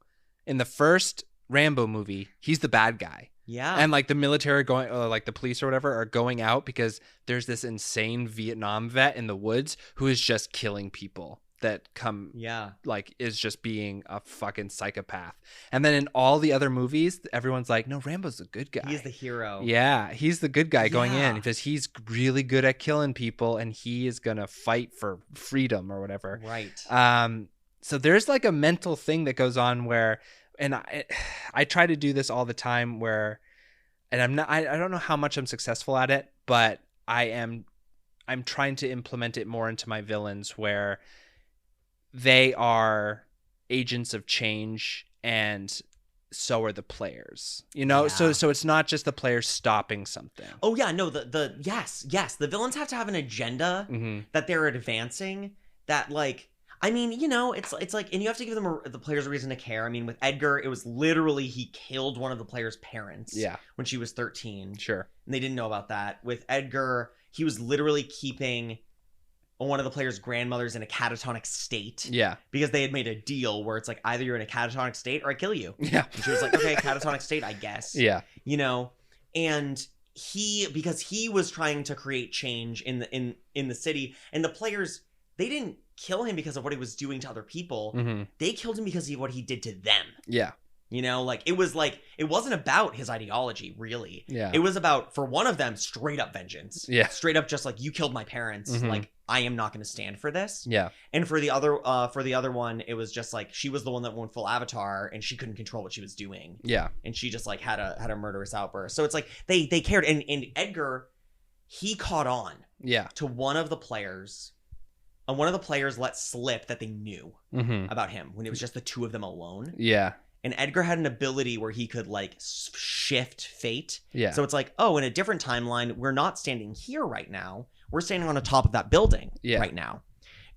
[SPEAKER 1] In the first Rambo movie, he's the bad guy.
[SPEAKER 3] Yeah.
[SPEAKER 1] And like the military like the police or whatever are going out because there's this insane Vietnam vet in the woods who is just killing people that like is just being a fucking psychopath. And then in all the other movies, everyone's like, no, Rambo's the good guy.
[SPEAKER 3] He's the hero.
[SPEAKER 1] Yeah. He's the good guy going
[SPEAKER 3] Yeah.
[SPEAKER 1] in because he's really good at killing people and he is going to fight for freedom or whatever.
[SPEAKER 3] Right.
[SPEAKER 1] So there's like a mental thing that goes on where, and I try to do this all the time where, and I don't know how much I'm successful at it, but I'm trying to implement it more into my villains where they are agents of change and so are the players, you know?
[SPEAKER 3] Yeah.
[SPEAKER 1] So it's not just the players stopping something.
[SPEAKER 3] Oh yeah, no, yes. The villains have to have an agenda that they're advancing that like, I mean, you know, it's like, and you have to give them the players a reason to care. I mean, with Edgar, it was literally he killed one of the players' parents when she was 13.
[SPEAKER 1] Sure.
[SPEAKER 3] And they didn't know about that. With Edgar, he was literally keeping one of the players' grandmothers in a catatonic state. Yeah. Because they had made a deal where it's like, either you're in a catatonic state or I kill you. Yeah. And she was like, okay, catatonic state, I guess. Yeah. You know, and because he was trying to create change in the city, and the players, they didn't kill him because of what he was doing to other people. They killed him because of what he did to them. Yeah. You know, like it wasn't about his ideology, really. Yeah. It was about, for one of them, straight up vengeance. Yeah. Straight up just like, you killed my parents. Like, I am not going to stand for this. Yeah. And for the other one, it was just like, she was the one that went full Avatar and she couldn't control what she was doing. Yeah. And she just like had a murderous outburst. So it's like, they cared. And Edgar, he caught on. Yeah. To one of the players. And one of the players let slip that they knew about him when it was just the two of them alone. Yeah. And Edgar had an ability where he could like shift fate. Yeah. So it's like, oh, in a different timeline, we're not standing here right now. We're standing on the top of that building right now.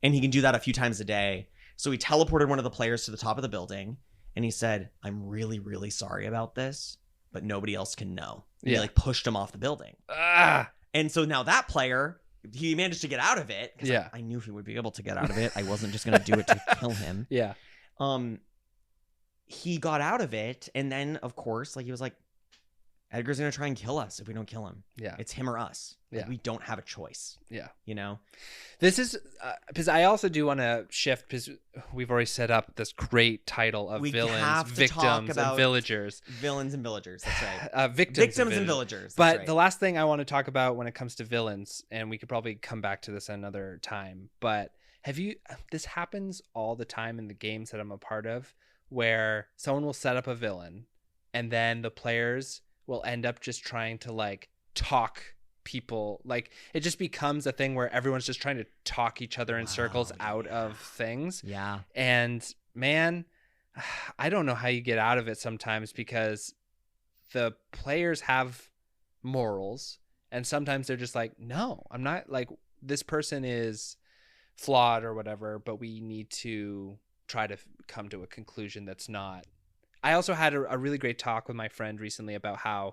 [SPEAKER 3] And he can do that a few times a day. So he teleported one of the players to the top of the building and he said, I'm really, really sorry about this, but nobody else can know. And
[SPEAKER 1] Yeah.
[SPEAKER 3] he like pushed him off the building.
[SPEAKER 1] Ah,
[SPEAKER 3] And so now that player, he managed to get out of it. 'Cause
[SPEAKER 1] Yeah.
[SPEAKER 3] I knew he would be able to get out of it. I wasn't just going to do it to kill him.
[SPEAKER 1] yeah,
[SPEAKER 3] He got out of it. And then, of course, like he was like, Edgar's going to try and kill us if we don't kill him.
[SPEAKER 1] yeah,
[SPEAKER 3] It's him or us. Like,
[SPEAKER 1] Yeah.
[SPEAKER 3] we don't have a choice,
[SPEAKER 1] yeah.
[SPEAKER 3] you know?
[SPEAKER 1] This is because I also do want to shift because we've already set up this great title of
[SPEAKER 3] We
[SPEAKER 1] villains,
[SPEAKER 3] have to talk
[SPEAKER 1] victims, and
[SPEAKER 3] about
[SPEAKER 1] villagers.
[SPEAKER 3] Villains and villagers. That's right.
[SPEAKER 1] Victims
[SPEAKER 3] and
[SPEAKER 1] villagers.
[SPEAKER 3] villagers. That's
[SPEAKER 1] But
[SPEAKER 3] right.
[SPEAKER 1] the last thing I want to talk about when it comes to villains, and we could probably come back to this another time, but this happens all the time in the games that I'm a part of, where someone will set up a villain and then the players will end up just trying to like talk people, like it just becomes a thing where everyone's just trying to talk each other in circles out of things.
[SPEAKER 3] Yeah.
[SPEAKER 1] And man, I don't know how you get out of it sometimes, because the players have morals and sometimes they're just like, no, I'm not, like, this person is flawed or whatever, but we need to try to come to a conclusion that's not. I also had a really great talk with my friend recently about how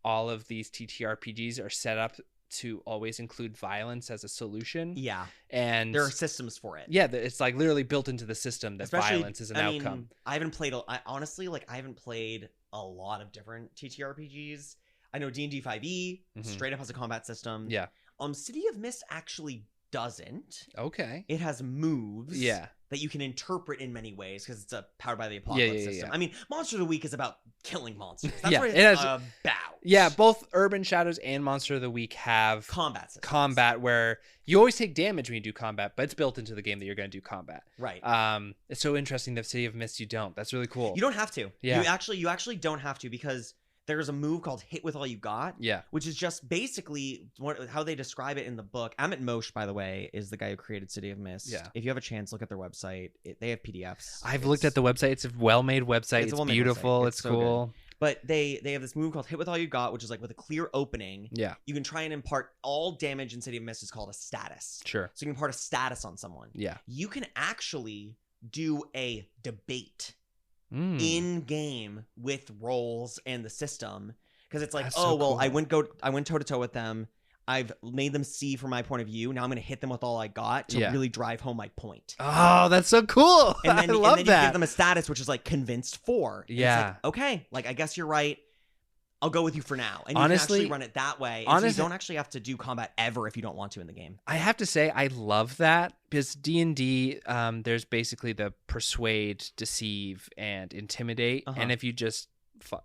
[SPEAKER 1] all of these TTRPGs are set up to always include violence as a solution.
[SPEAKER 3] Yeah.
[SPEAKER 1] And
[SPEAKER 3] There are systems for it.
[SPEAKER 1] yeah, it's like literally built into the system that
[SPEAKER 3] Especially,
[SPEAKER 1] violence is an outcome.
[SPEAKER 3] I haven't played. Honestly, like I haven't played a lot of different TTRPGs. I know D&D 5e
[SPEAKER 1] Mhm.
[SPEAKER 3] straight up has a combat system.
[SPEAKER 1] Yeah.
[SPEAKER 3] City of Mist actually doesn't.
[SPEAKER 1] Okay.
[SPEAKER 3] It has moves.
[SPEAKER 1] Yeah.
[SPEAKER 3] That you can interpret in many ways because it's a powered by the apocalypse system.
[SPEAKER 1] Yeah.
[SPEAKER 3] I mean, Monster of the Week is about killing monsters. That's
[SPEAKER 1] Yeah,
[SPEAKER 3] what
[SPEAKER 1] it
[SPEAKER 3] it's
[SPEAKER 1] has-
[SPEAKER 3] about.
[SPEAKER 1] Yeah, both Urban Shadows and Monster of the Week have
[SPEAKER 3] Combat systems.
[SPEAKER 1] combat where you always take damage when you do combat, but it's built into the game that you're going to do combat.
[SPEAKER 3] Right.
[SPEAKER 1] It's so interesting that City of Mist you don't. That's really cool.
[SPEAKER 3] You don't have to.
[SPEAKER 1] Yeah.
[SPEAKER 3] You actually don't have to, because there's a move called Hit with All You Got.
[SPEAKER 1] Yeah.
[SPEAKER 3] Which is just basically how they describe it in the book. Amit Moshe, by the way, is the guy who created City of Mist.
[SPEAKER 1] Yeah.
[SPEAKER 3] If you have a chance, look at their website. They have PDFs.
[SPEAKER 1] I've looked at the website. It's a well-made website.
[SPEAKER 3] It's a
[SPEAKER 1] It's
[SPEAKER 3] well-made
[SPEAKER 1] beautiful.
[SPEAKER 3] website.
[SPEAKER 1] It's
[SPEAKER 3] It's so
[SPEAKER 1] cool.
[SPEAKER 3] But they have this move called Hit with All You Got, which is like with a clear opening.
[SPEAKER 1] Yeah,
[SPEAKER 3] You can try and impart all damage in City of Mist is called a status.
[SPEAKER 1] sure.
[SPEAKER 3] So you can impart a status on someone.
[SPEAKER 1] Yeah.
[SPEAKER 3] You can actually do a debate
[SPEAKER 1] Mm.
[SPEAKER 3] in game with roles and the system, because it's like,
[SPEAKER 1] That's
[SPEAKER 3] oh
[SPEAKER 1] so
[SPEAKER 3] well,
[SPEAKER 1] cool.
[SPEAKER 3] I went toe to toe with them. I've made them see from my point of view. Now I'm going to hit them with all I got to
[SPEAKER 1] Yeah.
[SPEAKER 3] really drive home my point.
[SPEAKER 1] Oh, that's so cool.
[SPEAKER 3] And then,
[SPEAKER 1] I love
[SPEAKER 3] you
[SPEAKER 1] that.
[SPEAKER 3] give them a status which is like convinced for. And it's
[SPEAKER 1] Yeah.
[SPEAKER 3] like, okay, like I guess you're right. I'll go with you for now. And
[SPEAKER 1] Honestly-
[SPEAKER 3] you can actually run it that way. And so you don't actually have to do combat ever if you don't want to in the game.
[SPEAKER 1] I have to say I love that, because D&D, there's basically the persuade, deceive, and intimidate.
[SPEAKER 3] Uh-huh.
[SPEAKER 1] And if you just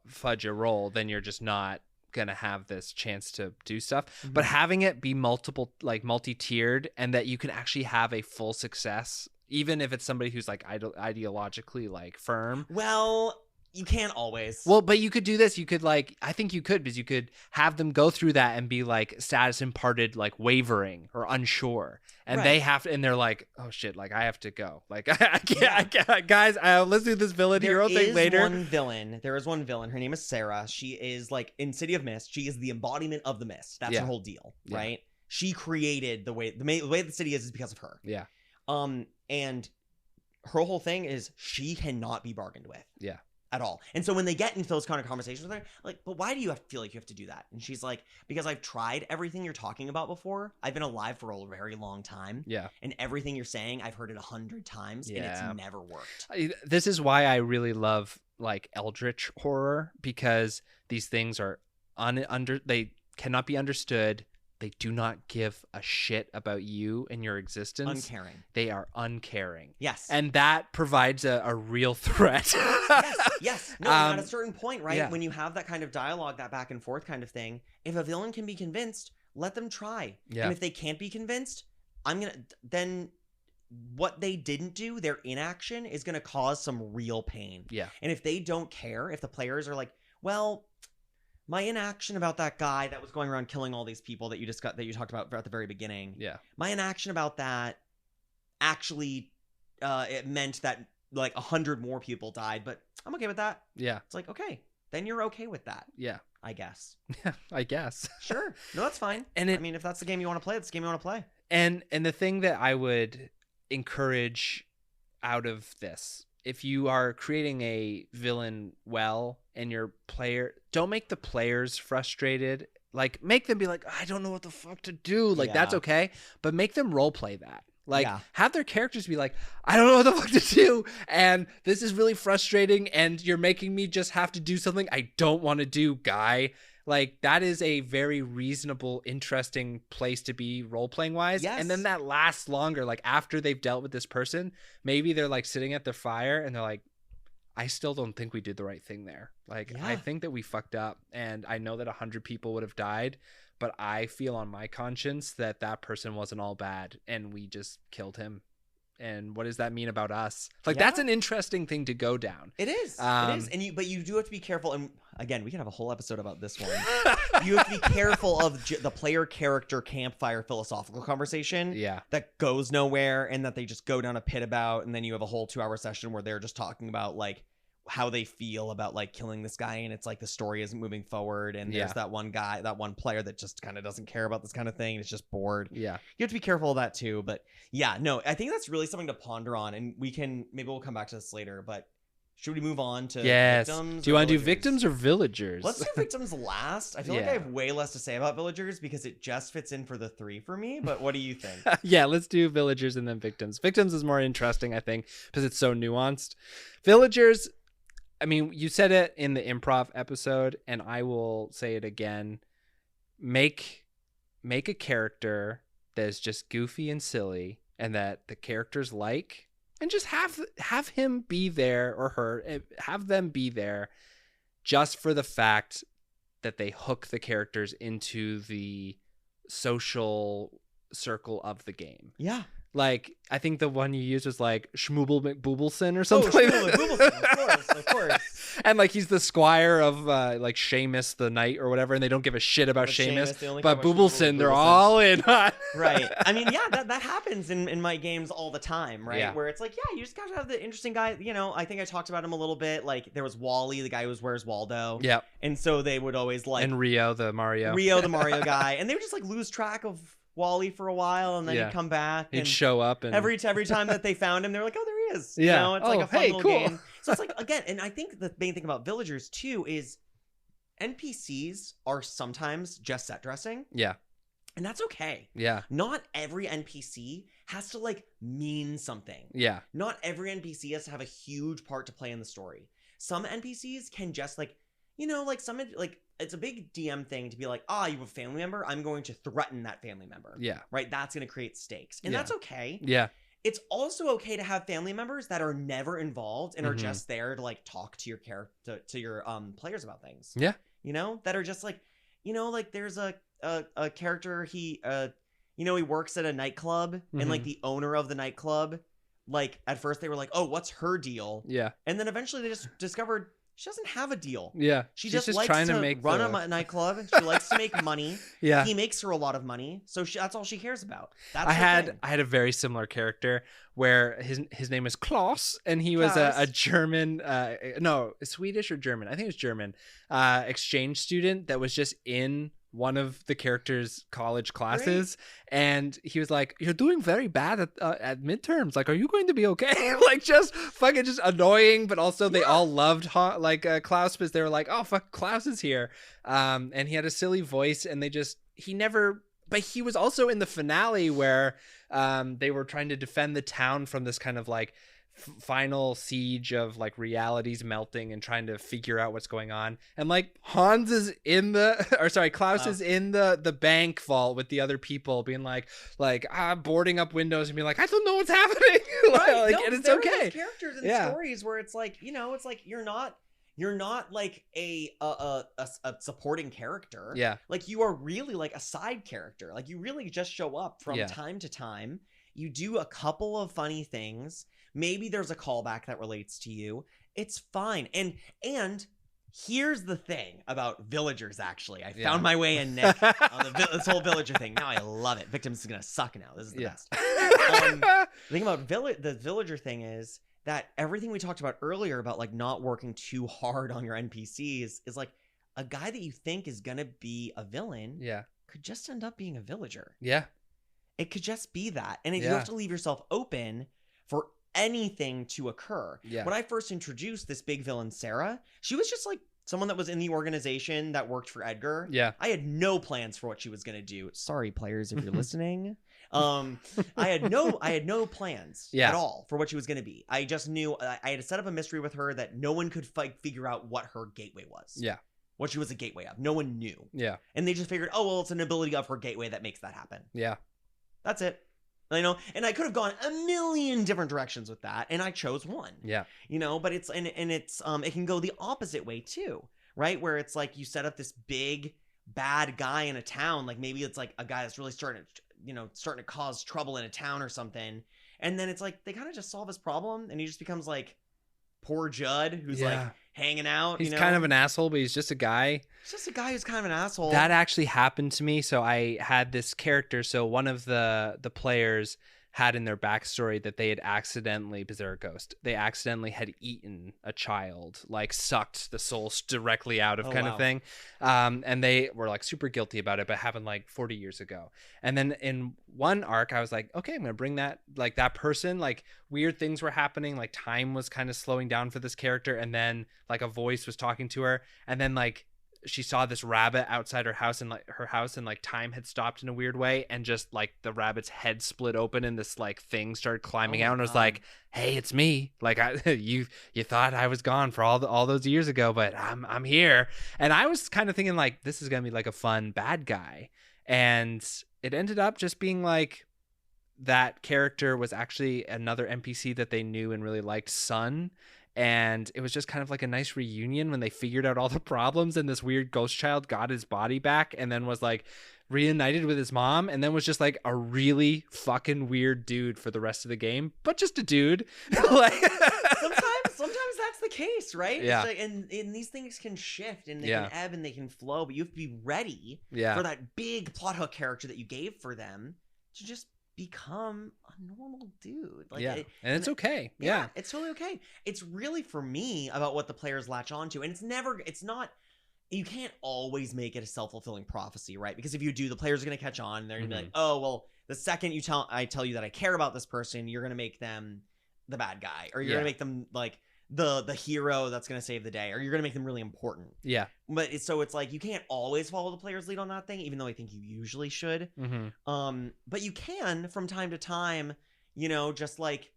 [SPEAKER 1] fudge a roll, then you're just not gonna have this chance to do stuff.
[SPEAKER 3] Mm-hmm.
[SPEAKER 1] But having it be multi-tiered, and that you can actually have a full success, even if it's somebody who's like ideologically like firm.
[SPEAKER 3] Well, you can't always.
[SPEAKER 1] Well, but you could do this. You could I think you could, because you could have them go through that and be like status imparted, like wavering or unsure. And they
[SPEAKER 3] Right.
[SPEAKER 1] have to, and they're like, oh shit, like I have to go. Like I can't, guys, let's do this villain hero thing later.
[SPEAKER 3] There is one villain. Her name is Sarah. She is like in City of Mist. She is the embodiment of the mist. That's
[SPEAKER 1] Yeah.
[SPEAKER 3] her whole deal,
[SPEAKER 1] Yeah.
[SPEAKER 3] right? She created the way the city is because of her.
[SPEAKER 1] Yeah.
[SPEAKER 3] And her whole thing is she cannot be bargained with.
[SPEAKER 1] Yeah.
[SPEAKER 3] At all. And so when they get into those kind of conversations with her, like, but why do you feel like you have to do that? And she's like, because I've tried everything you're talking about before. I've been alive for a very long time.
[SPEAKER 1] Yeah.
[SPEAKER 3] And everything you're saying, I've heard it 100 times, and
[SPEAKER 1] Yeah.
[SPEAKER 3] it's never worked.
[SPEAKER 1] This is why I really love like eldritch horror, because these things are they cannot be understood. They do not give a shit about you and your existence.
[SPEAKER 3] Uncaring.
[SPEAKER 1] They are uncaring.
[SPEAKER 3] Yes.
[SPEAKER 1] And that provides a real threat.
[SPEAKER 3] Yes. No, at a certain point, right?
[SPEAKER 1] yeah.
[SPEAKER 3] When you have that kind of dialogue, that back and forth kind of thing, if a villain can be convinced, let them try.
[SPEAKER 1] Yeah.
[SPEAKER 3] And if they can't be convinced, then what they didn't do, their inaction, is going to cause some real pain.
[SPEAKER 1] Yeah.
[SPEAKER 3] And if they don't care, if the players are like, well, my inaction about that guy that was going around killing all these people that you talked about at the very beginning.
[SPEAKER 1] Yeah.
[SPEAKER 3] My inaction about that actually it meant that like 100 more people died, but I'm okay with that.
[SPEAKER 1] Yeah.
[SPEAKER 3] It's like, okay, then you're okay with that,
[SPEAKER 1] Yeah.
[SPEAKER 3] I guess.
[SPEAKER 1] Yeah. I guess.
[SPEAKER 3] Sure. No, that's fine.
[SPEAKER 1] And
[SPEAKER 3] I mean, if that's the game you want to play, that's the game you want to play.
[SPEAKER 1] And the thing that I would encourage out of this if you are creating a villain well and your player, don't make the players frustrated. Like, make them be like, I don't know what the fuck to do. Like, that's
[SPEAKER 3] Yeah.
[SPEAKER 1] okay. But make them role play that. Like,
[SPEAKER 3] Yeah.
[SPEAKER 1] have their characters be like, I don't know what the fuck to do. And this is really frustrating. And you're making me just have to do something I don't want to do, guy. Like, that is a very reasonable, interesting place to be role-playing wise.
[SPEAKER 3] Yes.
[SPEAKER 1] And then that lasts longer. Like, after they've dealt with this person, maybe they're like sitting at the fire and they're like, I still don't think we did the right thing there. Like,
[SPEAKER 3] Yeah.
[SPEAKER 1] I think that we fucked up. And I know that 100 people would have died, but I feel on my conscience that that person wasn't all bad and we just killed him. And what does that mean about us? Like, that's an interesting thing to go down.
[SPEAKER 3] It is. It is. And but you do have to be careful. And again, we can have a whole episode about this one. You have to be careful of the player character campfire philosophical conversation.
[SPEAKER 1] Yeah.
[SPEAKER 3] That goes nowhere and that they just go down a pit about. And then you have a whole 2-hour session where they're just talking about like how they feel about like killing this guy. And it's like the story isn't moving forward. And there's that one guy, that one player that just kind of doesn't care about this kind of thing. It's just bored.
[SPEAKER 1] Yeah.
[SPEAKER 3] You have to be careful of that too. But yeah, no, I think that's really something to ponder on. And maybe we'll come back to this later. But should we move on to victims?
[SPEAKER 1] Do you want to do
[SPEAKER 3] villagers?
[SPEAKER 1] victims or villagers?
[SPEAKER 3] Let's do victims last. I feel like I
[SPEAKER 1] Yeah.
[SPEAKER 3] have way less to say about villagers because it just fits in for the 3 for me. But what do you think?
[SPEAKER 1] Yeah, let's do villagers and then victims. Victims is more interesting, I think, because it's so nuanced. Villagers, I mean, you said it in the improv episode, and I will say it again. Make a character that is just goofy and silly, and that the characters like, and just have him be there, or her, have them be there, just for the fact that they hook the characters into the social circle of the game.
[SPEAKER 3] Yeah.
[SPEAKER 1] Like, I think the one you used was like Schmooble McBoobleson or something.
[SPEAKER 3] Oh, Schmooble McBoobleson, of course.
[SPEAKER 1] And like he's the squire of like Seamus the knight or whatever, and they don't give a shit about Seamus. But Boobleson, they're all in on.
[SPEAKER 3] Right. I mean, yeah, that happens in my games all the time, right?
[SPEAKER 1] Yeah.
[SPEAKER 3] Where it's like, yeah, you just gotta have the interesting guy. You know, I think I talked about him a little bit. Like there was Wally, the guy who was Where's Waldo.
[SPEAKER 1] Yep.
[SPEAKER 3] And so they would always like
[SPEAKER 1] And Rio the Mario
[SPEAKER 3] guy, and they would just like lose track of Wally for a while, and then he'd come back.
[SPEAKER 1] He'd
[SPEAKER 3] and
[SPEAKER 1] show up, and
[SPEAKER 3] every time that they found him, they were like, "Oh, there he is!"
[SPEAKER 1] Yeah.
[SPEAKER 3] You know, it's like a fun little
[SPEAKER 1] cool.
[SPEAKER 3] game. So it's like, again, and I think the main thing about villagers too is NPCs are sometimes just set dressing.
[SPEAKER 1] Yeah.
[SPEAKER 3] And that's okay.
[SPEAKER 1] Yeah.
[SPEAKER 3] Not every NPC has to like mean something.
[SPEAKER 1] Yeah.
[SPEAKER 3] Not every NPC has to have a huge part to play in the story. Some NPCs can just like, you know, like it's a big DM thing to be like, you have a family member, I'm going to threaten that family member.
[SPEAKER 1] Yeah.
[SPEAKER 3] Right? That's going to create stakes. And that's okay.
[SPEAKER 1] Yeah.
[SPEAKER 3] It's also okay to have family members that are never involved and are just there to like talk to your character, to your players about things.
[SPEAKER 1] Yeah.
[SPEAKER 3] You know, that are just like, you know, like there's a character, he he works at a nightclub, and like the owner of the nightclub, like at first they were like, oh, what's her deal?
[SPEAKER 1] Yeah.
[SPEAKER 3] And then eventually they just discovered she doesn't have a deal.
[SPEAKER 1] Yeah.
[SPEAKER 3] She's
[SPEAKER 1] just
[SPEAKER 3] likes
[SPEAKER 1] trying
[SPEAKER 3] to
[SPEAKER 1] make
[SPEAKER 3] run a nightclub. She likes to make money.
[SPEAKER 1] Yeah.
[SPEAKER 3] He makes her a lot of money, so that's all she cares about. That's
[SPEAKER 1] I
[SPEAKER 3] her thing.
[SPEAKER 1] had a very similar character where his name is Klaus, and he was a German, no, Swedish or German, I think it was German, exchange student that was just in one of the character's college classes. Great. And he was like, you're doing very bad at midterms, like, are you going to be okay? Like, just fucking just annoying, but also they all loved Klaus, because they were like, oh fuck, Klaus is here. And he had a silly voice, and but he was also in the finale where they were trying to defend the town from this kind of like final siege of like realities melting and trying to figure out what's going on. And like Klaus is in the bank vault with the other people being like boarding up windows and being like, I don't know what's happening.
[SPEAKER 3] Right.
[SPEAKER 1] And it's okay.
[SPEAKER 3] Those characters in stories where it's like, you know, it's like you're not like a supporting character.
[SPEAKER 1] Yeah.
[SPEAKER 3] Like you are really like a side character. Like you really just show up from time to time. You do a couple of funny things. Maybe there's a callback that relates to you. It's fine. And here's the thing about villagers, actually. I found my way in, Nick, on this whole villager thing. Now I love it. Victims is going to suck now. This is the best. The thing about the villager thing is that everything we talked about earlier about like not working too hard on your NPCs is like a guy that you think is going to be a villain could just end up being a villager.
[SPEAKER 1] Yeah.
[SPEAKER 3] It could just be that. And you have to leave yourself open for anything to occur.
[SPEAKER 1] Yeah.
[SPEAKER 3] When I first introduced this big villain, Sarah, she was just like someone that was in the organization that worked for Edgar.
[SPEAKER 1] Yeah.
[SPEAKER 3] I had no plans for what she was going to do. Sorry, players, if you're listening. I had no plans
[SPEAKER 1] Yeah.
[SPEAKER 3] at all for what she was going to be. I just knew I had to set up a mystery with her that no one could figure out what her gateway was.
[SPEAKER 1] Yeah.
[SPEAKER 3] What she was a gateway of. No one knew.
[SPEAKER 1] Yeah.
[SPEAKER 3] And they just figured, oh, well, it's an ability of her gateway that makes that happen.
[SPEAKER 1] Yeah.
[SPEAKER 3] That's it. You know, and I could have gone a million different directions with that, and I chose one.
[SPEAKER 1] Yeah.
[SPEAKER 3] You know, but it's it can go the opposite way too, right? Where it's like you set up this big bad guy in a town, like maybe it's like a guy that's really starting to cause trouble in a town or something, and then it's like they kind of just solve his problem, and he just becomes like poor Judd who's like hanging out.
[SPEAKER 1] He's kind of an asshole, but he's just a guy.
[SPEAKER 3] He's just a guy who's kind of an asshole.
[SPEAKER 1] That actually happened to me. So I had this character. So one of the players had in their backstory that they had accidentally, because they're a ghost, they accidentally had eaten a child, like sucked the soul directly out of of thing. And they were like super guilty about it, but it happened like 40 years ago. And then in one arc, I was like, okay, I'm going to bring that, like that person, like weird things were happening. Like time was kind of slowing down for this character. And then like a voice was talking to her. And then like, she saw this rabbit outside her house and like time had stopped in a weird way, and just like the rabbit's head split open and this like thing started climbing out, and I was like, hey, it's me. Like you thought I was gone for all those years ago, but I'm here. And I was kind of thinking like this is gonna be like a fun bad guy, and it ended up just being like that character was actually another NPC that they knew and really liked, Sun. And it was just kind of like a nice reunion when they figured out all the problems, and this weird ghost child got his body back and then was like reunited with his mom, and then was just like a really fucking weird dude for the rest of the game, but just a dude. Like
[SPEAKER 3] sometimes that's the case, right?
[SPEAKER 1] Yeah.
[SPEAKER 3] It's like, and these things can shift and they can ebb and they can flow, but you have to be ready for that big plot hook character that you gave for them to just become a normal dude. Like,
[SPEAKER 1] and it's okay. Yeah,
[SPEAKER 3] it's totally okay. It's really for me about what the players latch onto, and it's not. You can't always make it a self-fulfilling prophecy, right? Because if you do, the players are going to catch on. And they're going to be like, oh, well, the second I tell you that I care about this person, you're going to make them the bad guy, or you're going to make them like the hero that's going to save the day, or you're going to make them really important. Yeah. But it's like you can't always follow the player's lead on that thing, even though I think you usually should. Mm-hmm. But you can from time to time, you know, just like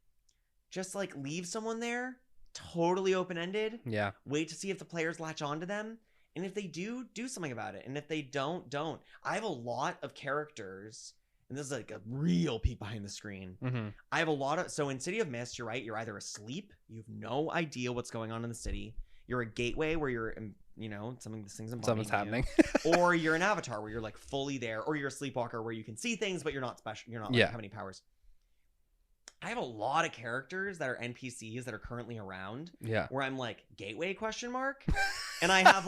[SPEAKER 3] leave someone there totally open-ended. Yeah. Wait to see if the players latch onto them. And if they do something about it. And if they don't. I have a lot of characters, and this is like a real peek behind the screen. Mm-hmm. I have a lot of... So in City of Mist, you're right. You're either asleep. You have no idea what's going on in the city. You're a gateway where you're, you know, something's happening. Or you're an avatar where you're like fully there. Or you're a sleepwalker where you can see things, but you're not special. You're not like have any powers. I have a lot of characters that are NPCs that are currently around. Yeah. Where I'm like, gateway ? And I have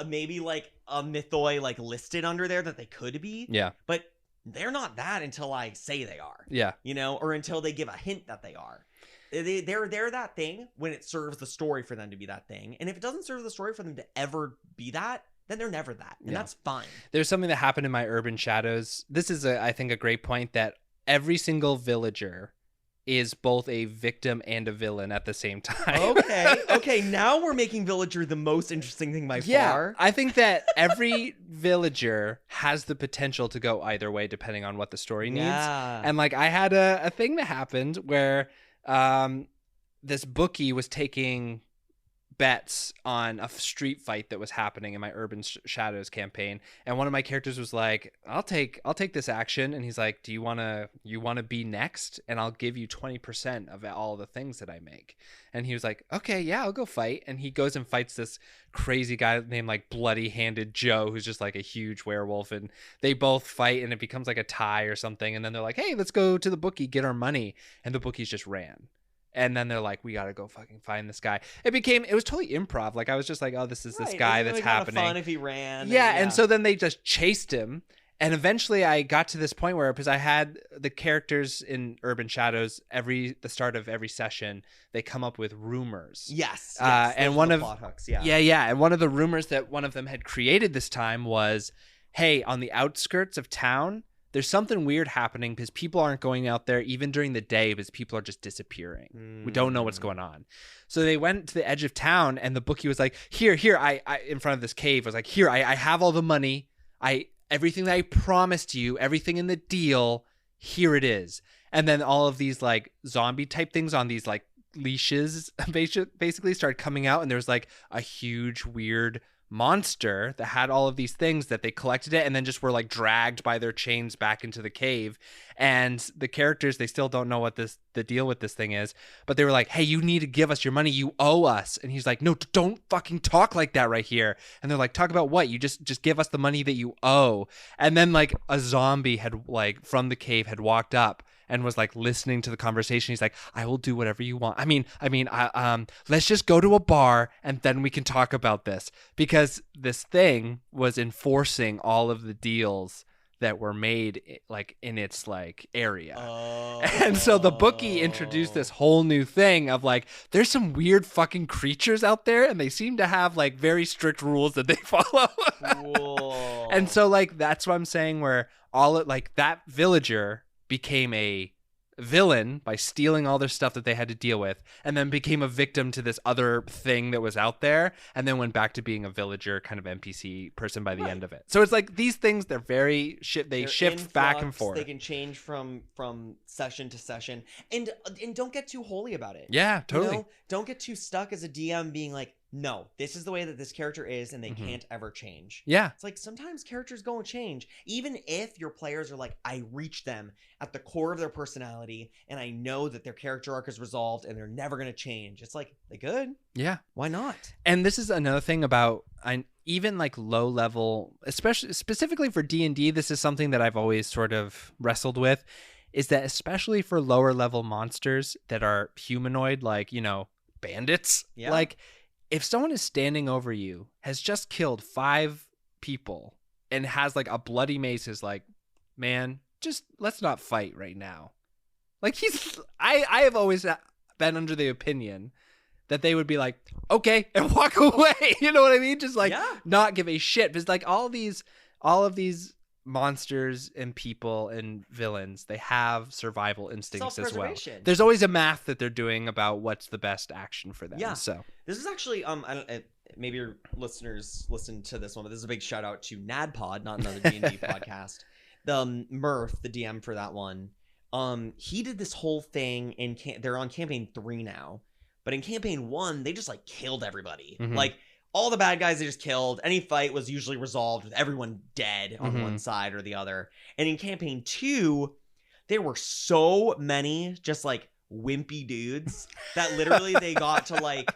[SPEAKER 3] maybe like a mythoi like listed under there that they could be. Yeah. But they're not that until I say they are. Yeah. You know, or until they give a hint that they are. They're that thing when it serves the story for them to be that thing. And if it doesn't serve the story for them to ever be that, then they're never that. And that's fine. There's something that happened in my Urban Shadows. This is, I think, a great point, that every single villager is both a victim and a villain at the same time. Okay. Now we're making villager the most interesting thing by far. I think that every villager has the potential to go either way depending on what the story needs. And like I had a thing that happened where this bookie was taking bets on a street fight that was happening in my Urban Shadows campaign, and one of my characters was like, I'll take this action, and he's like, do you want to be next, and I'll give you 20% of all the things that I make. And he was like, okay, yeah, I'll go fight. And he goes and fights this crazy guy named like Bloody Handed Joe, who's just like a huge werewolf, and they both fight, and it becomes like a tie or something, and then they're like, hey, let's go to the bookie, get our money, and the bookies just ran. And then they're like, we got to go fucking find this guy. It was totally improv. Like, I was just like, oh, this is this guy that's happening. Fun if he ran. Yeah. And so then they just chased him. And eventually I got to this point where, because I had the characters in Urban Shadows, the start of every session, they come up with rumors. Yes. And one of plot hooks, yeah. And one of the rumors that one of them had created this time was, hey, on the outskirts of town,
[SPEAKER 1] there's something weird happening because people aren't going out there even during the day because people are just disappearing. We don't know what's going on. So they went to the edge of town, and the bookie was like, here, I in front of this cave was like, here, I have all the money. Everything that I promised you, everything in the deal, here it is. And then all of these like zombie type things on these like leashes basically started coming out, and there was like a huge weird monster that had all of these things that they collected it and then just were like dragged by their chains back into the cave. And the characters, they still don't know what the deal with this thing is, but they were like, hey, you need to give us your money, you owe us. And he's like, no, don't fucking talk like that right here. And they're like, talk about what? You just give us the money that you owe. And then like a zombie had like from the cave had walked up and was like listening to the conversation. He's like, I will do whatever you want. Let's just go to a bar and then we can talk about this, because this thing was enforcing all of the deals that were made like in its like area. And so the bookie introduced this whole new thing of like, there's some weird fucking creatures out there and they seem to have like very strict rules that they follow.
[SPEAKER 3] Cool.
[SPEAKER 1] And so like, that's what I'm saying, where all it like that villager became a villain by stealing all their stuff that they had to deal with, and then became a victim to this other thing that was out there, and then went back to being a villager kind of NPC person by the end of it. So it's like these things, they're very they shift back and forth.
[SPEAKER 3] They can change from session to session, and don't get too holy about it.
[SPEAKER 1] Yeah, totally.
[SPEAKER 3] You know? Don't get too stuck as a DM being like, no, this is the way that this character is, and they can't ever change.
[SPEAKER 1] Yeah.
[SPEAKER 3] It's like sometimes characters go and change. Even if your players are like, I reach them at the core of their personality, and I know that their character arc is resolved, and they're never going to change. It's like, they could.
[SPEAKER 1] Yeah.
[SPEAKER 3] Why not?
[SPEAKER 1] And this is another thing about even like low level, especially specifically for D&D, this is something that I've always sort of wrestled with, is that especially for lower level monsters that are humanoid, like, you know, bandits, like, if someone is standing over you, has just killed 5 people, and has like a bloody mace, is like, man, just let's not fight right now. Like I have always been under the opinion that they would be like, okay, and walk away. You know what I mean? Just like not give a shit. Because like all of these monsters and people and villains, they have survival instincts as well. There's always a math that they're doing about what's the best action for them. Yeah. So
[SPEAKER 3] this is actually maybe your listeners listen to this one, but this is a big shout out to NADPod, not another D&D podcast. The Murph, the DM for that one, he did this whole thing they're on campaign 3 now, but in campaign 1 they just like killed everybody. Like all the bad guys they just killed. Any fight was usually resolved with everyone dead on one side or the other. And in campaign 2, there were so many just like wimpy dudes that literally they got to like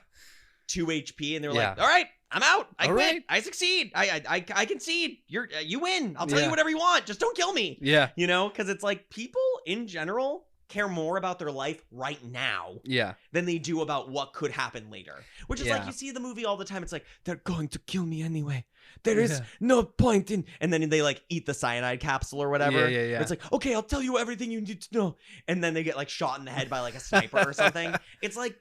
[SPEAKER 3] 2 HP and they were like, all right, I'm out. I quit. Right. I succeed. I concede. You win. I'll tell you whatever you want. Just don't kill me.
[SPEAKER 1] Yeah.
[SPEAKER 3] You know, because it's like people in general care more about their life right now than they do about what could happen later. Which is like, you see the movie all the time. It's like, they're going to kill me anyway. There is no point in... And then they like eat the cyanide capsule or whatever. Yeah. It's like, okay, I'll tell you everything you need to know. And then they get like shot in the head by like a sniper or something. It's like,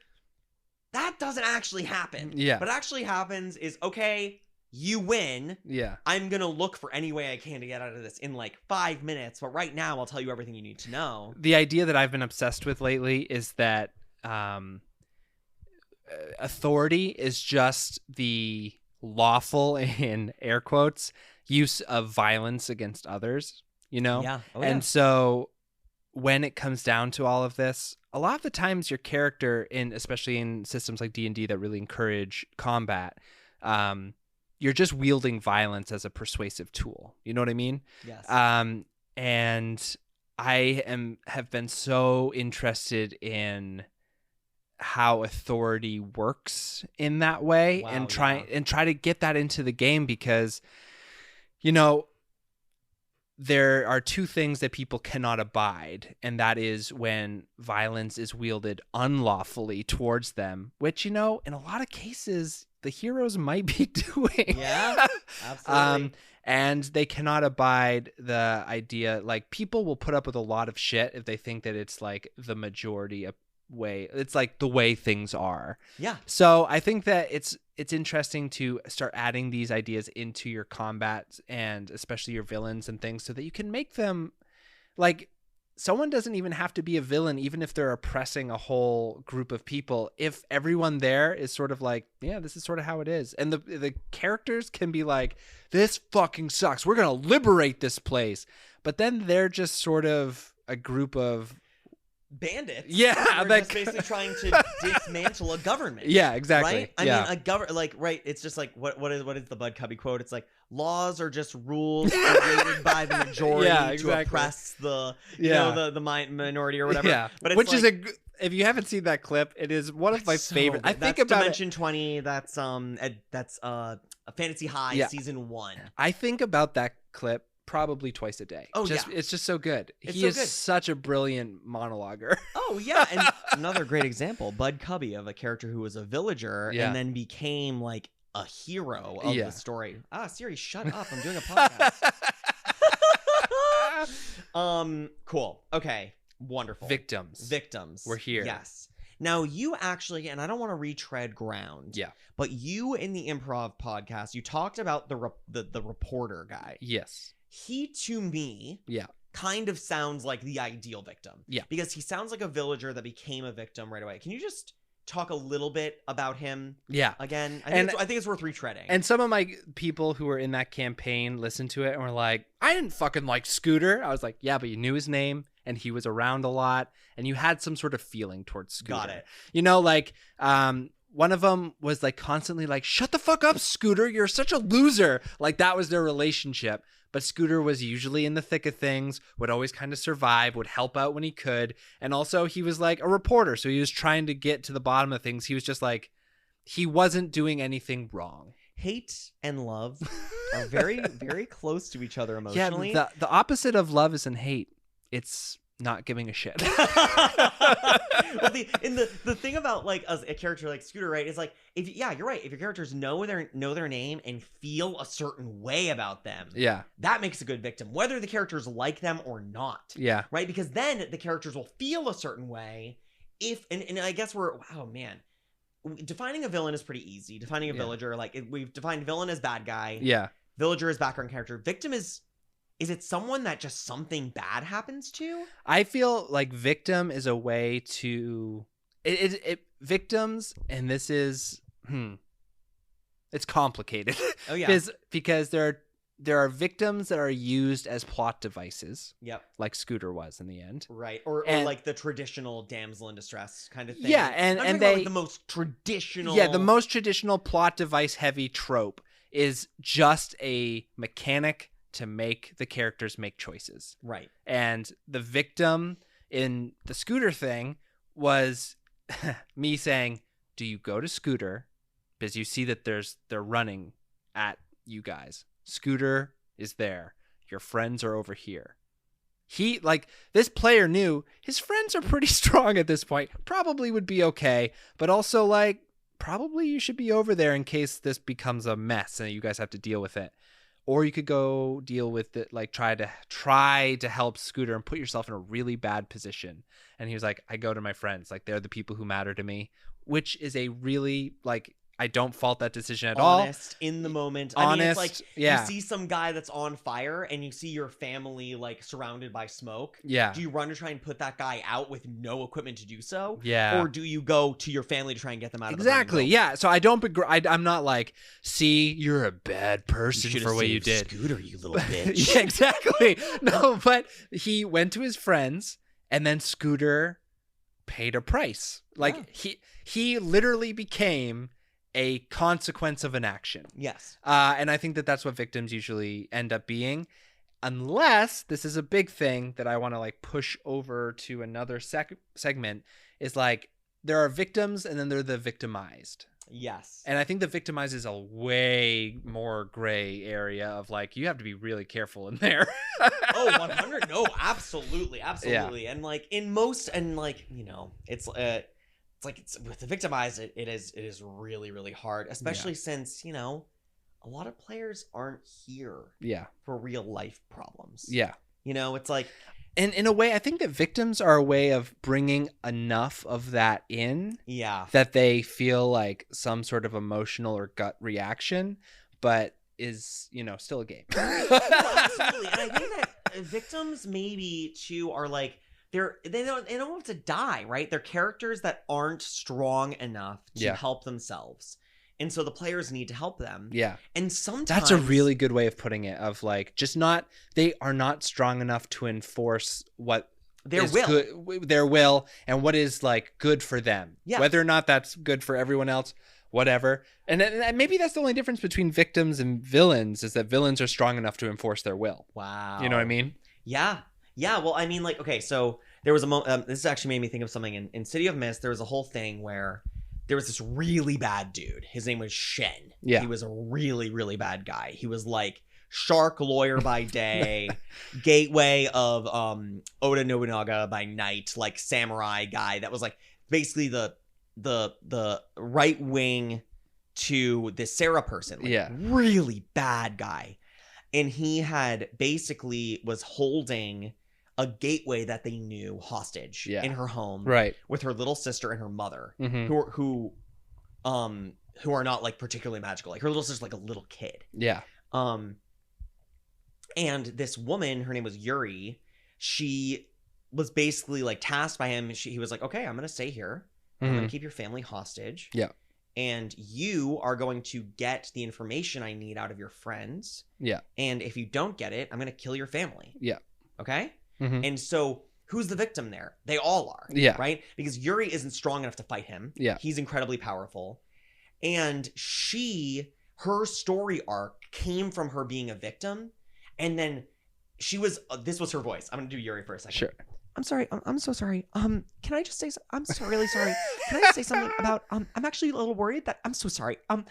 [SPEAKER 3] that doesn't actually happen. Yeah. What actually happens is, okay, you win. Yeah. I'm going to look for any way I can to get out of this in like 5 minutes. But right now, I'll tell you everything you need to know.
[SPEAKER 1] The idea that I've been obsessed with lately is that authority is just the lawful, in air quotes, use of violence against others, you know? Yeah. And so when it comes down to all of this, a lot of the times your character, especially in systems like D&D that really encourage combat, you're just wielding violence as a persuasive tool. You know what I mean? Yes. And I have been so interested in how authority works in that way, and try to get that into the game, because, you know, there are 2 things that people cannot abide, and that is when violence is wielded unlawfully towards them, which, you know, in a lot of cases the heroes might be doing. Yeah, absolutely. And they cannot abide the idea, like, people will put up with a lot of shit if they think that it's like the majority of way, it's like the way things are. Yeah. So I think that it's interesting to start adding these ideas into your combat, and especially your villains and things, so that you can make them like someone doesn't even have to be a villain, even if they're oppressing a whole group of people. If everyone there is sort of like, yeah, this is sort of how it is. And the characters can be like, this fucking sucks. We're going to liberate this place. But then they're just sort of a group of
[SPEAKER 3] bandits.
[SPEAKER 1] Yeah,
[SPEAKER 3] they're just basically trying to dismantle a government.
[SPEAKER 1] Yeah, exactly.
[SPEAKER 3] Right? I mean, a government, like, right? It's just like what is the Bud Cubby quote? It's like laws are just rules created by the majority to oppress the the minority or whatever.
[SPEAKER 1] Yeah,
[SPEAKER 3] but it's
[SPEAKER 1] which
[SPEAKER 3] like,
[SPEAKER 1] is if you haven't seen that clip, it is one of my favorite. I think about
[SPEAKER 3] Dimension 20. That's a Fantasy High season 1.
[SPEAKER 1] I think about that clip probably twice a day.
[SPEAKER 3] Oh,
[SPEAKER 1] it's just so good.
[SPEAKER 3] He
[SPEAKER 1] is such a brilliant monologuer.
[SPEAKER 3] Oh yeah, and another great example, Bud Cubby, of a character who was a villager and then became like a hero of the story. Siri, shut up! I'm doing a podcast. Cool. Okay. Wonderful.
[SPEAKER 1] Victims.
[SPEAKER 3] We're here. Yes. Now, you actually, and I don't want to retread ground.
[SPEAKER 1] Yeah.
[SPEAKER 3] But you in the improv podcast, you talked about the reporter guy.
[SPEAKER 1] Yes.
[SPEAKER 3] He, to me, kind of sounds like the ideal victim.
[SPEAKER 1] Yeah.
[SPEAKER 3] Because he sounds like a villager that became a victim right away. Can you just talk a little bit about him?
[SPEAKER 1] Yeah.
[SPEAKER 3] Again, I think it's worth retreading.
[SPEAKER 1] And some of my people who were in that campaign listened to it and were like, I didn't fucking like Scooter. I was like, yeah, but you knew his name and he was around a lot and you had some sort of feeling towards Scooter.
[SPEAKER 3] Got it.
[SPEAKER 1] You know, like, one of them was like constantly like, shut the fuck up, Scooter. You're such a loser. Like that was their relationship. But Scooter was usually in the thick of things, would always kind of survive, would help out when he could. And also he was like a reporter. So he was trying to get to the bottom of things. He was just like, he wasn't doing anything wrong.
[SPEAKER 3] Hate and love are very, very close to each other emotionally.
[SPEAKER 1] Yeah, the opposite of love isn't hate. It's not giving a shit.
[SPEAKER 3] Well, the thing about like a character like Scooter, right, is like, you're right. If your characters know their name and feel a certain way about them, that makes a good victim, whether the characters like them or not.
[SPEAKER 1] Yeah,
[SPEAKER 3] right, because then the characters will feel a certain way. And I guess defining a villain is pretty easy. Defining a villager, we've defined villain as bad guy.
[SPEAKER 1] Yeah,
[SPEAKER 3] villager is background character. Victim is it someone that just something bad happens to?
[SPEAKER 1] I feel like victim is a way to victims, and this is it's complicated.
[SPEAKER 3] Oh yeah,
[SPEAKER 1] because there are victims that are used as plot devices.
[SPEAKER 3] Yep,
[SPEAKER 1] like Scooter was in the end,
[SPEAKER 3] right? Or like the traditional damsel in distress kind of thing.
[SPEAKER 1] Yeah, and they
[SPEAKER 3] like the most traditional.
[SPEAKER 1] Yeah, the most traditional plot device heavy trope is just a mechanic to make the characters make choices. Right. And the victim in the Scooter thing was me saying, do you go to Scooter? Because you see that they're running at you guys. Scooter is there. Your friends are over here. This player knew his friends are pretty strong at this point. Probably would be okay. But also probably you should be over there in case this becomes a mess and you guys have to deal with it. Or you could go deal with it, try to help Scooter and put yourself in a really bad position. And he was like, I go to my friends. They're the people who matter to me, which is a really, I don't fault that decision at all.
[SPEAKER 3] Honest, in the moment. I mean, it's you see some guy that's on fire and you see your family, surrounded by smoke.
[SPEAKER 1] Yeah.
[SPEAKER 3] Do you run to try and put that guy out with no equipment to do so?
[SPEAKER 1] Yeah.
[SPEAKER 3] Or do you go to your family to try and get them out of the
[SPEAKER 1] Exactly, yeah. So I don't I'm not like, see, you're a bad person for what you did.
[SPEAKER 3] Scooter, you little bitch.
[SPEAKER 1] Yeah, exactly. No, but he went to his friends and then Scooter paid a price. He literally became a consequence of an action.
[SPEAKER 3] Yes.
[SPEAKER 1] And I think that's what victims usually end up being, unless this is a big thing that I want to push over to another segment is there are victims and then they're the victimized.
[SPEAKER 3] Yes.
[SPEAKER 1] And I think the victimized is a way more gray area of you have to be really careful in there.
[SPEAKER 3] Oh, 100. No, absolutely. Absolutely. Yeah. And in most, and it's with the victimized, it is really, really hard, especially since, a lot of players aren't here for real life problems.
[SPEAKER 1] Yeah.
[SPEAKER 3] It's
[SPEAKER 1] and in a way, I think that victims are a way of bringing enough of that in that they feel some sort of emotional or gut reaction, but is, still a game.
[SPEAKER 3] Absolutely. And I think that victims maybe too are like they don't have to die, right? They're characters that aren't strong enough to help themselves. And so the players need to help them.
[SPEAKER 1] Yeah.
[SPEAKER 3] And sometimes
[SPEAKER 1] that's a really good way of putting it, of like they are not strong enough to enforce what their will and what is like good for them. Yeah. Whether or not that's good for everyone else, whatever. And maybe that's the only difference between victims and villains, is that villains are strong enough to enforce their will.
[SPEAKER 3] Wow.
[SPEAKER 1] You know what I mean?
[SPEAKER 3] Yeah. Yeah, well, I mean, like, okay, so there was a this actually made me think of something. In City of Mist, there was a whole thing where there was this really bad dude. His name was Shen. Yeah. He was a really, really bad guy. He was like shark lawyer by day, gateway of Oda Nobunaga by night, like samurai guy that was like basically the right wing to this Sarah person. Like, really bad guy. And he had basically was holding a gateway that they knew hostage in her home, right, with her little sister and her mother, who are not like particularly magical. Like her little sister's like a little kid. Yeah. And this woman, her name was Yuri. She was basically like tasked by him. He was like, "Okay, I'm gonna stay here. I'm gonna keep your family hostage. Yeah. And you are going to get the information I need out of your friends. Yeah. And if you don't get it, I'm gonna kill your family. Yeah. Okay." And so who's the victim there? They all are. Yeah. Right? Because Yuri isn't strong enough to fight him. Yeah. He's incredibly powerful. And her story arc came from her being a victim. And then this was her voice. I'm going to do Yuri for a second. Sure. I'm sorry. I'm so sorry. Can I just say, I'm so really sorry. Can I just say something about, I'm actually a little worried that I'm so sorry. I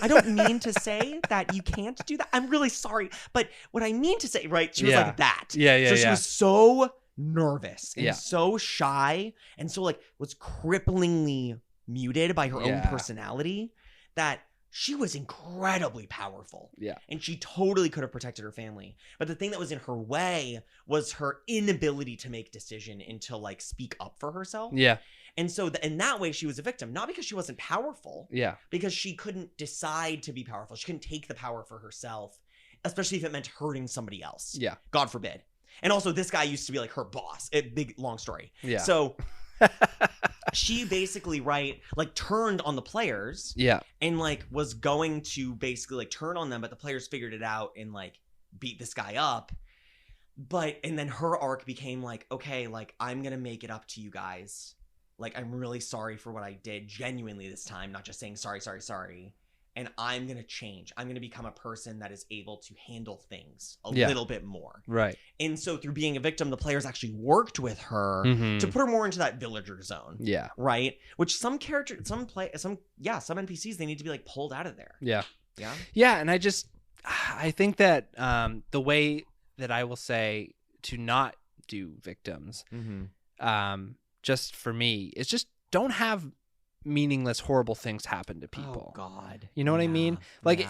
[SPEAKER 3] don't mean to say that you can't do that. I'm really sorry. But what I mean to say, right? She was like that. Yeah. So she was so nervous and so shy and so like was cripplingly muted by her own personality that she was incredibly powerful. Yeah. And she totally could have protected her family. But the thing that was in her way was her inability to make decision and to like speak up for herself. Yeah. And so in that way, she was a victim, not because she wasn't powerful. Yeah. Because she couldn't decide to be powerful. She couldn't take the power for herself, especially if it meant hurting somebody else. Yeah. God forbid. And also this guy used to be like her boss. Big, long story. Yeah. So she basically, right, like turned on the players. Yeah. And like was going to basically like turn on them, but the players figured it out and like beat this guy up. And then her arc became like, okay, like I'm going to make it up to you guys. Like, I'm really sorry for what I did genuinely this time, not just saying sorry. And I'm going to change. I'm going to become a person that is able to handle things a little bit more. Right. And so through being a victim, the players actually worked with her to put her more into that villager zone. Yeah. Right. Which some NPCs, they need to be like pulled out of there. Yeah. Yeah. Yeah. And I think that the way that I will say to not do victims, just for me, is just don't have meaningless, horrible things happen to people. Oh God. You know what I mean? Like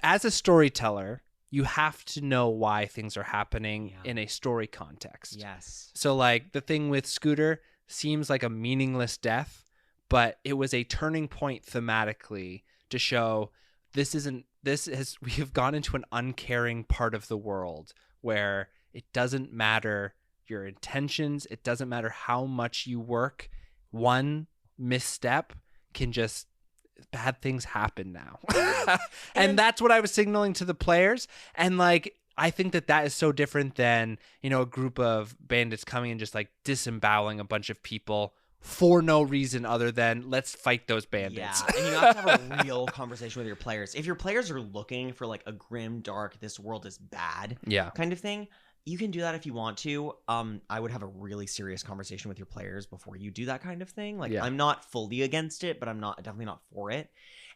[SPEAKER 3] as a storyteller, you have to know why things are happening in a story context. Yes. So like the thing with Scooter seems like a meaningless death, but it was a turning point thematically to show we have gone into an uncaring part of the world where it doesn't matter your intentions. It doesn't matter how much you work. One misstep can just bad things happen now. And that's what I was signaling to the players. And like, I think that is so different than, a group of bandits coming and just like disemboweling a bunch of people for no reason other than let's fight those bandits. Yeah, and you have to have a real conversation with your players. If your players are looking for like a grim, dark, this world is bad kind of thing, you can do that if you want to. I would have a really serious conversation with your players before you do that kind of thing. Like, I'm not fully against it, but I'm definitely not for it.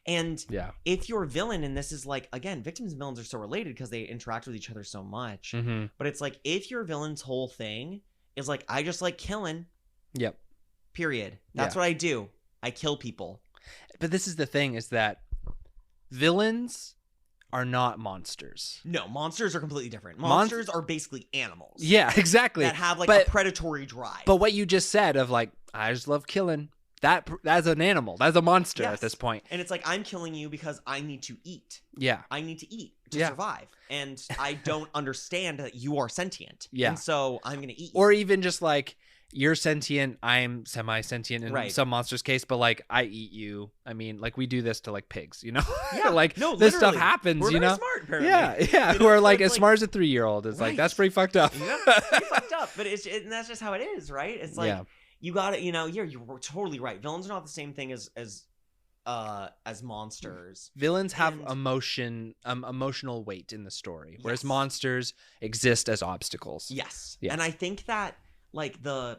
[SPEAKER 3] And if you're a villain, and this is like, again, victims and villains are so related because they interact with each other so much. But it's like, if your villain's whole thing is like, I just like killing. Yep. Period. That's what I do. I kill people. But this is the thing, is that villains are not monsters. No, monsters are completely different. Monsters are basically animals. Yeah, exactly. That have like a predatory drive. But what you just said of like, I just love killing, that's an animal. That's a monster at this point. And it's like, I'm killing you because I need to eat. Yeah. I need to eat. to survive. And I don't understand that you are sentient.
[SPEAKER 1] Yeah.
[SPEAKER 3] And so I'm going to eat you.
[SPEAKER 1] Or even just like, you're sentient, I'm semi-sentient in some monster's case, but like I eat you. I mean, like we do this to like pigs, you know?
[SPEAKER 3] Yeah.
[SPEAKER 1] Like
[SPEAKER 3] no,
[SPEAKER 1] this stuff
[SPEAKER 3] literally.
[SPEAKER 1] happens,
[SPEAKER 3] We're
[SPEAKER 1] you
[SPEAKER 3] very
[SPEAKER 1] know?
[SPEAKER 3] smart, apparently.
[SPEAKER 1] Yeah.
[SPEAKER 3] You know,
[SPEAKER 1] We're
[SPEAKER 3] so
[SPEAKER 1] like
[SPEAKER 3] it's
[SPEAKER 1] as smart as a 3-year-old. It's like, that's pretty fucked up.
[SPEAKER 3] Yeah, it's pretty fucked up. But and that's just how it is, right? It's like, you got to, you know, you're totally right. Villains are not the same thing as monsters.
[SPEAKER 1] Villains have emotional weight in the story, whereas monsters exist as obstacles.
[SPEAKER 3] Yes. And I think that like the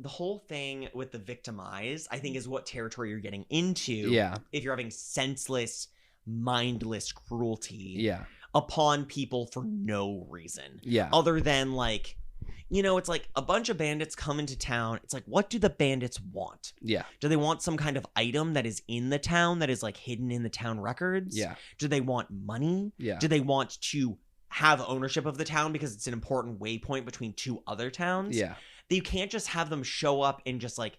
[SPEAKER 3] whole thing with the victimized, I think, is what territory you're getting into. If you're having senseless, mindless cruelty upon people for no reason. Other than like, you know, it's like a bunch of bandits come into town. It's like, what do the bandits want? Do they want some kind of item that is in the town that is like hidden in the town records? Do they want money? Do they want to have ownership of the town because it's an important waypoint between two other towns? That you can't just have them show up and just like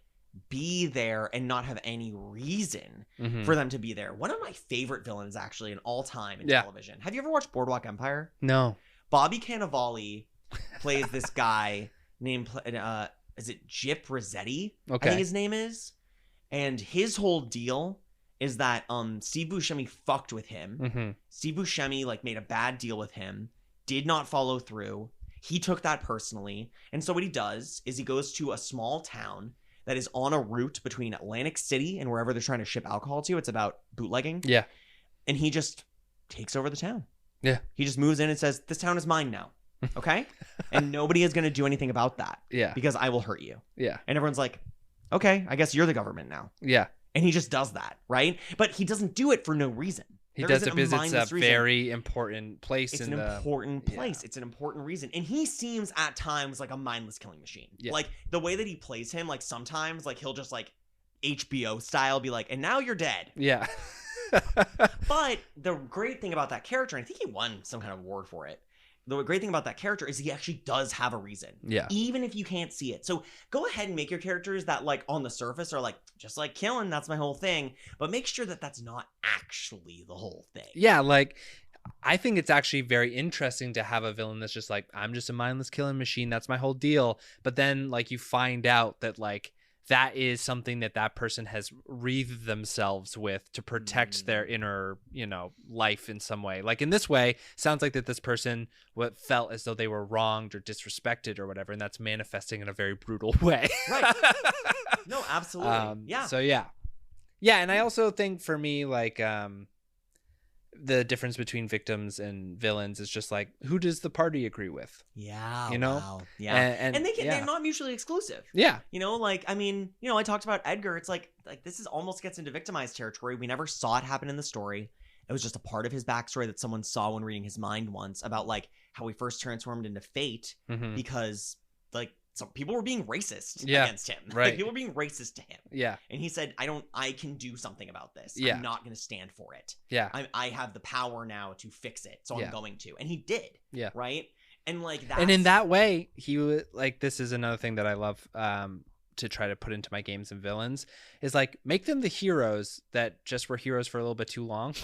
[SPEAKER 3] be there and not have any reason for them to be there. One of my favorite villains actually in all time in television. Have you ever watched Boardwalk Empire?
[SPEAKER 1] No.
[SPEAKER 3] Bobby Cannavale plays this guy named is it Gyp Rossetti? I think his name is. And his whole deal is that Steve Buscemi fucked with him. Steve Buscemi like made a bad deal with him, did not follow through. He took that personally. And so what he does is he goes to a small town that is on a route between Atlantic City and wherever they're trying to ship alcohol to. It's about bootlegging. And he just takes over the town. He just moves in and says, this town is mine now. Okay? And nobody is going to do anything about that. Because I will hurt you. And everyone's like, okay, I guess you're the government now. And he just does that, right? But he doesn't do it for no reason.
[SPEAKER 1] He does it because it's a very important place.
[SPEAKER 3] It's an important place. It's an important reason. And he seems at times like a mindless killing machine. Like the way that he plays him, like sometimes like he'll just like HBO style be like, and now you're dead. But the great thing about that character, and I think he won some kind of award for it. The great thing about that character is he actually does have a reason. Even if you can't see it. So go ahead and make your characters that like on the surface are like, just like killing, that's my whole thing. But make sure that that's not actually the whole thing.
[SPEAKER 1] Like I think it's actually very interesting to have a villain that's just like, I'm just a mindless killing machine. That's my whole deal. But then like you find out that like that is something that person has wreathed themselves with to protect their inner, you know, life in some way. Like in this way, sounds like that this person felt as though they were wronged or disrespected or whatever, and that's manifesting in a very brutal way.
[SPEAKER 3] No, absolutely.
[SPEAKER 1] So yeah, and I also think for me, like the difference between victims and villains is just like, who does the party agree with? You know?
[SPEAKER 3] Wow.
[SPEAKER 1] And
[SPEAKER 3] they're not mutually exclusive. You know, like, I mean, you know, I talked about Edgar. It's like this is almost gets into victimized territory. We never saw it happen in the story. It was just a part of his backstory that someone saw when reading his mind once about like how he first transformed into Fate because like some people were being racist against him. Like, people were being racist to him. And he said, I can do something about this. I'm not going to stand for it. I have the power now to fix it. So I'm going to. And he did. Right. And like that.
[SPEAKER 1] And in that way, he would like, this is another thing that I love to try to put into my games and villains is like, make them the heroes that just were heroes for a little bit too long.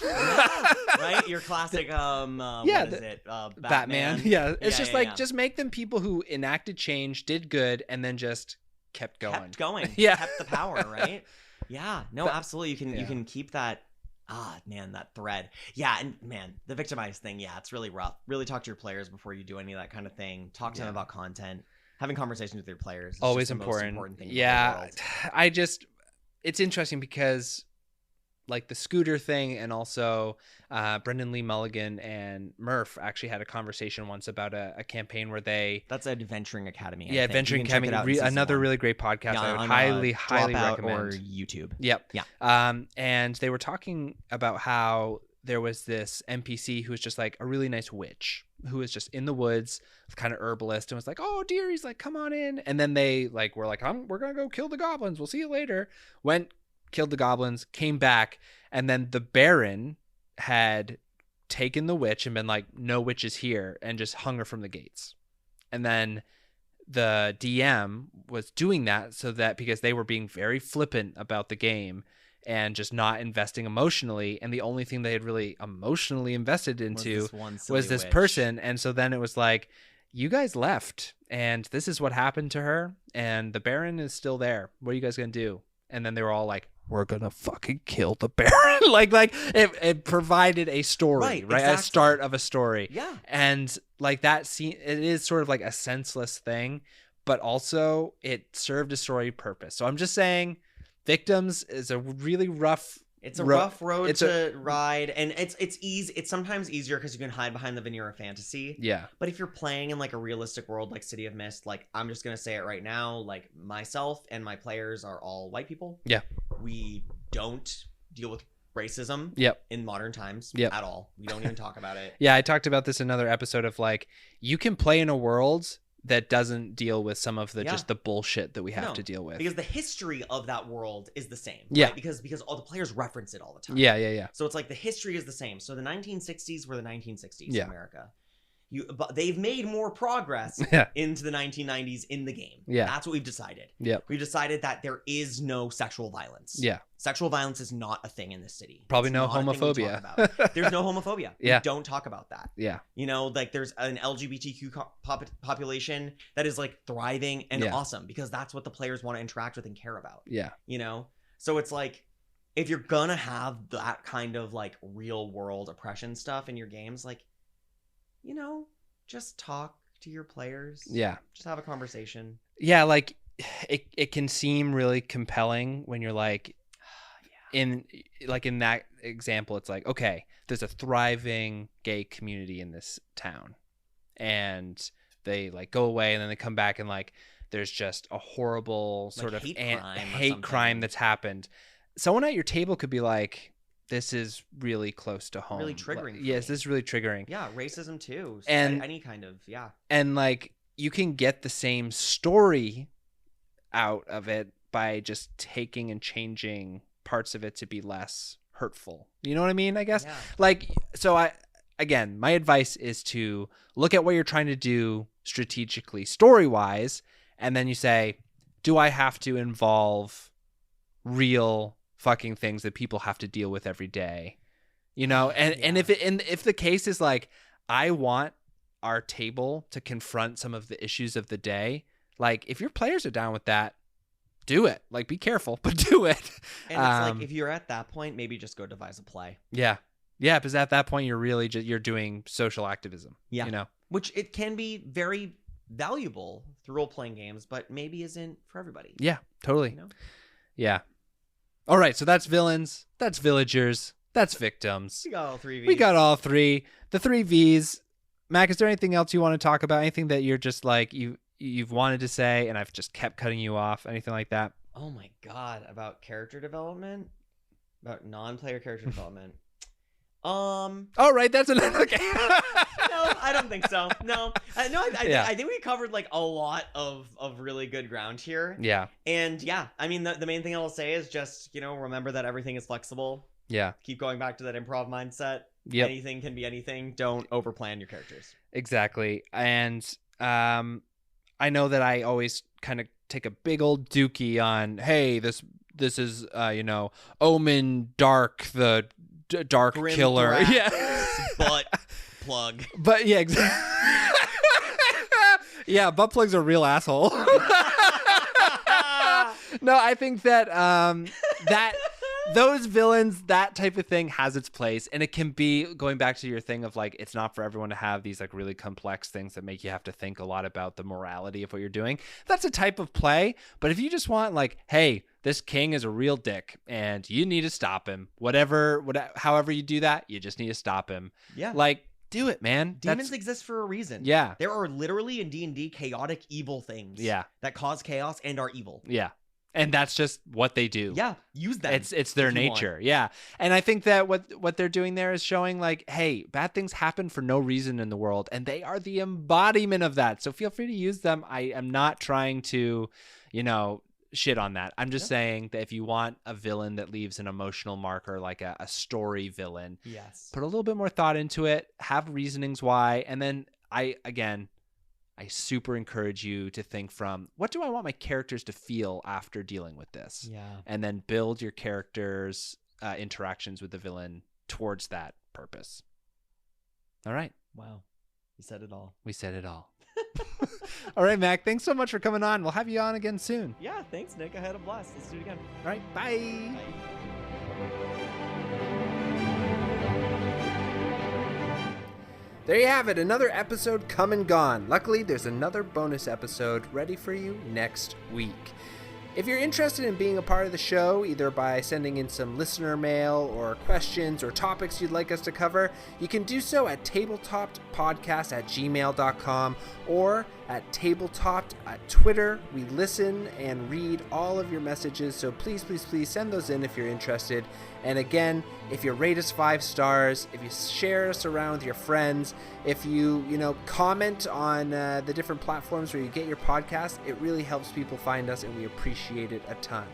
[SPEAKER 3] Right? Your classic, what is it? Batman.
[SPEAKER 1] It's just like, just make them people who enacted change, did good, and then just kept going.
[SPEAKER 3] Kept the power, right? No, absolutely. You can keep that, that thread. And man, the victimized thing, it's really rough. Really talk to your players before you do any of that kind of thing. Talk to them about content. Having conversations with your players is
[SPEAKER 1] always
[SPEAKER 3] just the
[SPEAKER 1] important.
[SPEAKER 3] Most important thing in the world.
[SPEAKER 1] It's interesting because like the scooter thing, and also Brendan Lee Mulligan and Murph actually had a conversation once about a campaign where that's
[SPEAKER 3] Adventuring Academy.
[SPEAKER 1] Adventuring Academy, another really great podcast. I would highly recommend.
[SPEAKER 3] Or YouTube.
[SPEAKER 1] And they were talking about how there was this NPC who was just like a really nice witch who was just in the woods, kind of herbalist, and was like, oh dear, he's like, come on in. And then they like were like, we're gonna go kill the goblins, we'll see you later. Went, killed the goblins, came back, and then the Baron had taken the witch and been like, no witches here, and just hung her from the gates. And then the DM was doing that so that because they were being very flippant about the game, and just not investing emotionally. And the only thing they had really emotionally invested into was this person. And so then it was like, you guys left and this is what happened to her. And the Baron is still there. What are you guys going to do? And then they were all like, we're going to fucking kill the Baron. like it provided a story, right? Exactly. A start of a story.
[SPEAKER 3] Yeah.
[SPEAKER 1] And like that scene, it is sort of like a senseless thing, but also it served a story purpose. So I'm just saying Victims is a really rough.
[SPEAKER 3] It's a rough road to ride, and it's easy. It's sometimes easier because you can hide behind the veneer of fantasy.
[SPEAKER 1] Yeah.
[SPEAKER 3] But if you're playing in like a realistic world like City of Mist, like I'm just gonna say it right now, like myself and my players are all white people.
[SPEAKER 1] Yeah.
[SPEAKER 3] We don't deal with racism.
[SPEAKER 1] Yep.
[SPEAKER 3] In modern times.
[SPEAKER 1] Yep.
[SPEAKER 3] At all. We don't even talk about it.
[SPEAKER 1] Yeah, I talked about this in another episode of like you can play in a world that doesn't deal with some of the just the bullshit that we have to deal with.
[SPEAKER 3] Because the history of that world is the same.
[SPEAKER 1] Yeah.
[SPEAKER 3] Right? Because all the players reference it all the time.
[SPEAKER 1] Yeah.
[SPEAKER 3] So it's like the history is the same. So the 1960s were the 1960s in America. But they've made more progress into the 1990s in the game.
[SPEAKER 1] Yeah.
[SPEAKER 3] That's what we've decided.
[SPEAKER 1] Yep.
[SPEAKER 3] We've decided that there is no sexual violence.
[SPEAKER 1] Yeah.
[SPEAKER 3] Sexual violence is not a thing in this city.
[SPEAKER 1] Probably no homophobia.
[SPEAKER 3] There's no homophobia.
[SPEAKER 1] Yeah.
[SPEAKER 3] We don't talk about that.
[SPEAKER 1] Yeah.
[SPEAKER 3] You know, like there's an LGBTQ population that is like thriving and awesome because that's what the players want to interact with and care about.
[SPEAKER 1] Yeah.
[SPEAKER 3] You know? So it's like, if you're gonna have that kind of like real world oppression stuff in your games, like, you know, just talk to your players.
[SPEAKER 1] Yeah.
[SPEAKER 3] Just have a conversation.
[SPEAKER 1] Yeah, like it can seem really compelling when you're like in that example, it's like, okay, there's a thriving gay community in this town. And they like go away and then they come back and like there's just a horrible sort of hate crime that's happened. Someone at your table could be like, this is really close to home.
[SPEAKER 3] Really triggering.
[SPEAKER 1] Yes, this is really triggering.
[SPEAKER 3] Yeah, racism too.
[SPEAKER 1] And
[SPEAKER 3] any kind of,
[SPEAKER 1] And like you can get the same story out of it by just taking and changing parts of it to be less hurtful. You know what I mean? I guess.
[SPEAKER 3] Yeah.
[SPEAKER 1] Like, so my advice is to look at what you're trying to do strategically, story-wise, and then you say, do I have to involve real fucking things that people have to deal with every day, you know? And if the case is like, I want our table to confront some of the issues of the day, like if your players are down with that, do it. Like, be careful, but do it.
[SPEAKER 3] And it's like, if you're at that point, maybe just go devise a play.
[SPEAKER 1] Yeah, because at that point you're really you're doing social activism.
[SPEAKER 3] Yeah,
[SPEAKER 1] you know,
[SPEAKER 3] which it can be very valuable through role-playing games, but maybe isn't for everybody.
[SPEAKER 1] Yeah, totally.
[SPEAKER 3] You know?
[SPEAKER 1] Yeah. All right, so that's villains, that's villagers, that's victims.
[SPEAKER 3] We got all three Vs.
[SPEAKER 1] We got all three. The three Vs. Mac, is there anything else you want to talk about? Anything that you're just like you've wanted to say and I've just kept cutting you off? Anything like that?
[SPEAKER 3] Oh my god, about character development? About non-player character development.
[SPEAKER 1] All right, that's another game.
[SPEAKER 3] No, I don't think so. No. I think we covered like a lot of really good ground here.
[SPEAKER 1] Yeah.
[SPEAKER 3] And yeah, I mean, the main thing I will say is just, you know, remember that everything is flexible.
[SPEAKER 1] Yeah.
[SPEAKER 3] Keep going back to that improv mindset.
[SPEAKER 1] Yep.
[SPEAKER 3] Anything can be anything. Don't overplan your characters.
[SPEAKER 1] Exactly. And I know that I always kind of take a big old dookie on, hey, this is, you know, Omen Dark, the dark
[SPEAKER 3] Grim
[SPEAKER 1] killer. Yeah.
[SPEAKER 3] Butt plug.
[SPEAKER 1] But yeah, exactly. Yeah, butt plug's a real asshole. No, I think that that those villains, that type of thing has its place, and it can be, going back to your thing of like, it's not for everyone to have these like really complex things that make you have to think a lot about the morality of what you're doing. That's a type of play. But if you just want like, hey, this king is a real dick and you need to stop him, however you do that, you just need to stop him.
[SPEAKER 3] Yeah.
[SPEAKER 1] Like, do it, man.
[SPEAKER 3] Demons exist for a reason.
[SPEAKER 1] Yeah.
[SPEAKER 3] There are literally in D&D chaotic evil things.
[SPEAKER 1] Yeah.
[SPEAKER 3] That cause chaos and are evil.
[SPEAKER 1] Yeah. And that's just what they do.
[SPEAKER 3] Yeah, use them.
[SPEAKER 1] It's their nature. Yeah. And I think that what they're doing there is showing like, hey, bad things happen for no reason in the world, and they are the embodiment of that. So feel free to use them. I am not trying to, you know, shit on that. I'm just saying that if you want a villain that leaves an emotional marker, like a story villain,
[SPEAKER 3] yes,
[SPEAKER 1] put a little bit more thought into it, have reasonings why, and then I super encourage you to think from, what do I want my characters to feel after dealing with this?
[SPEAKER 3] Yeah.
[SPEAKER 1] And then build your characters' interactions with the villain towards that purpose. All right.
[SPEAKER 3] Wow. You said it all.
[SPEAKER 1] We said it all. All right, Mac, thanks so much for coming on. We'll have you on again soon.
[SPEAKER 3] Yeah, thanks, Nick. I had a blast. Let's do it again.
[SPEAKER 1] All right, bye. There you have it, another episode come and gone. Luckily, there's another bonus episode ready for you next week. If you're interested in being a part of the show, either by sending in some listener mail or questions or topics you'd like us to cover, you can do so at tabletopodcast@gmail.com or at tabletop at Twitter. We listen and read all of your messages, so please send those in if you're interested. And again, if you rate us 5 stars, if you share us around with your friends, if you comment on the different platforms where you get your podcast, it really helps people find us, and we appreciate it a ton.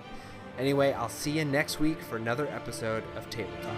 [SPEAKER 1] Anyway, I'll see you next week for another episode of Tabletop.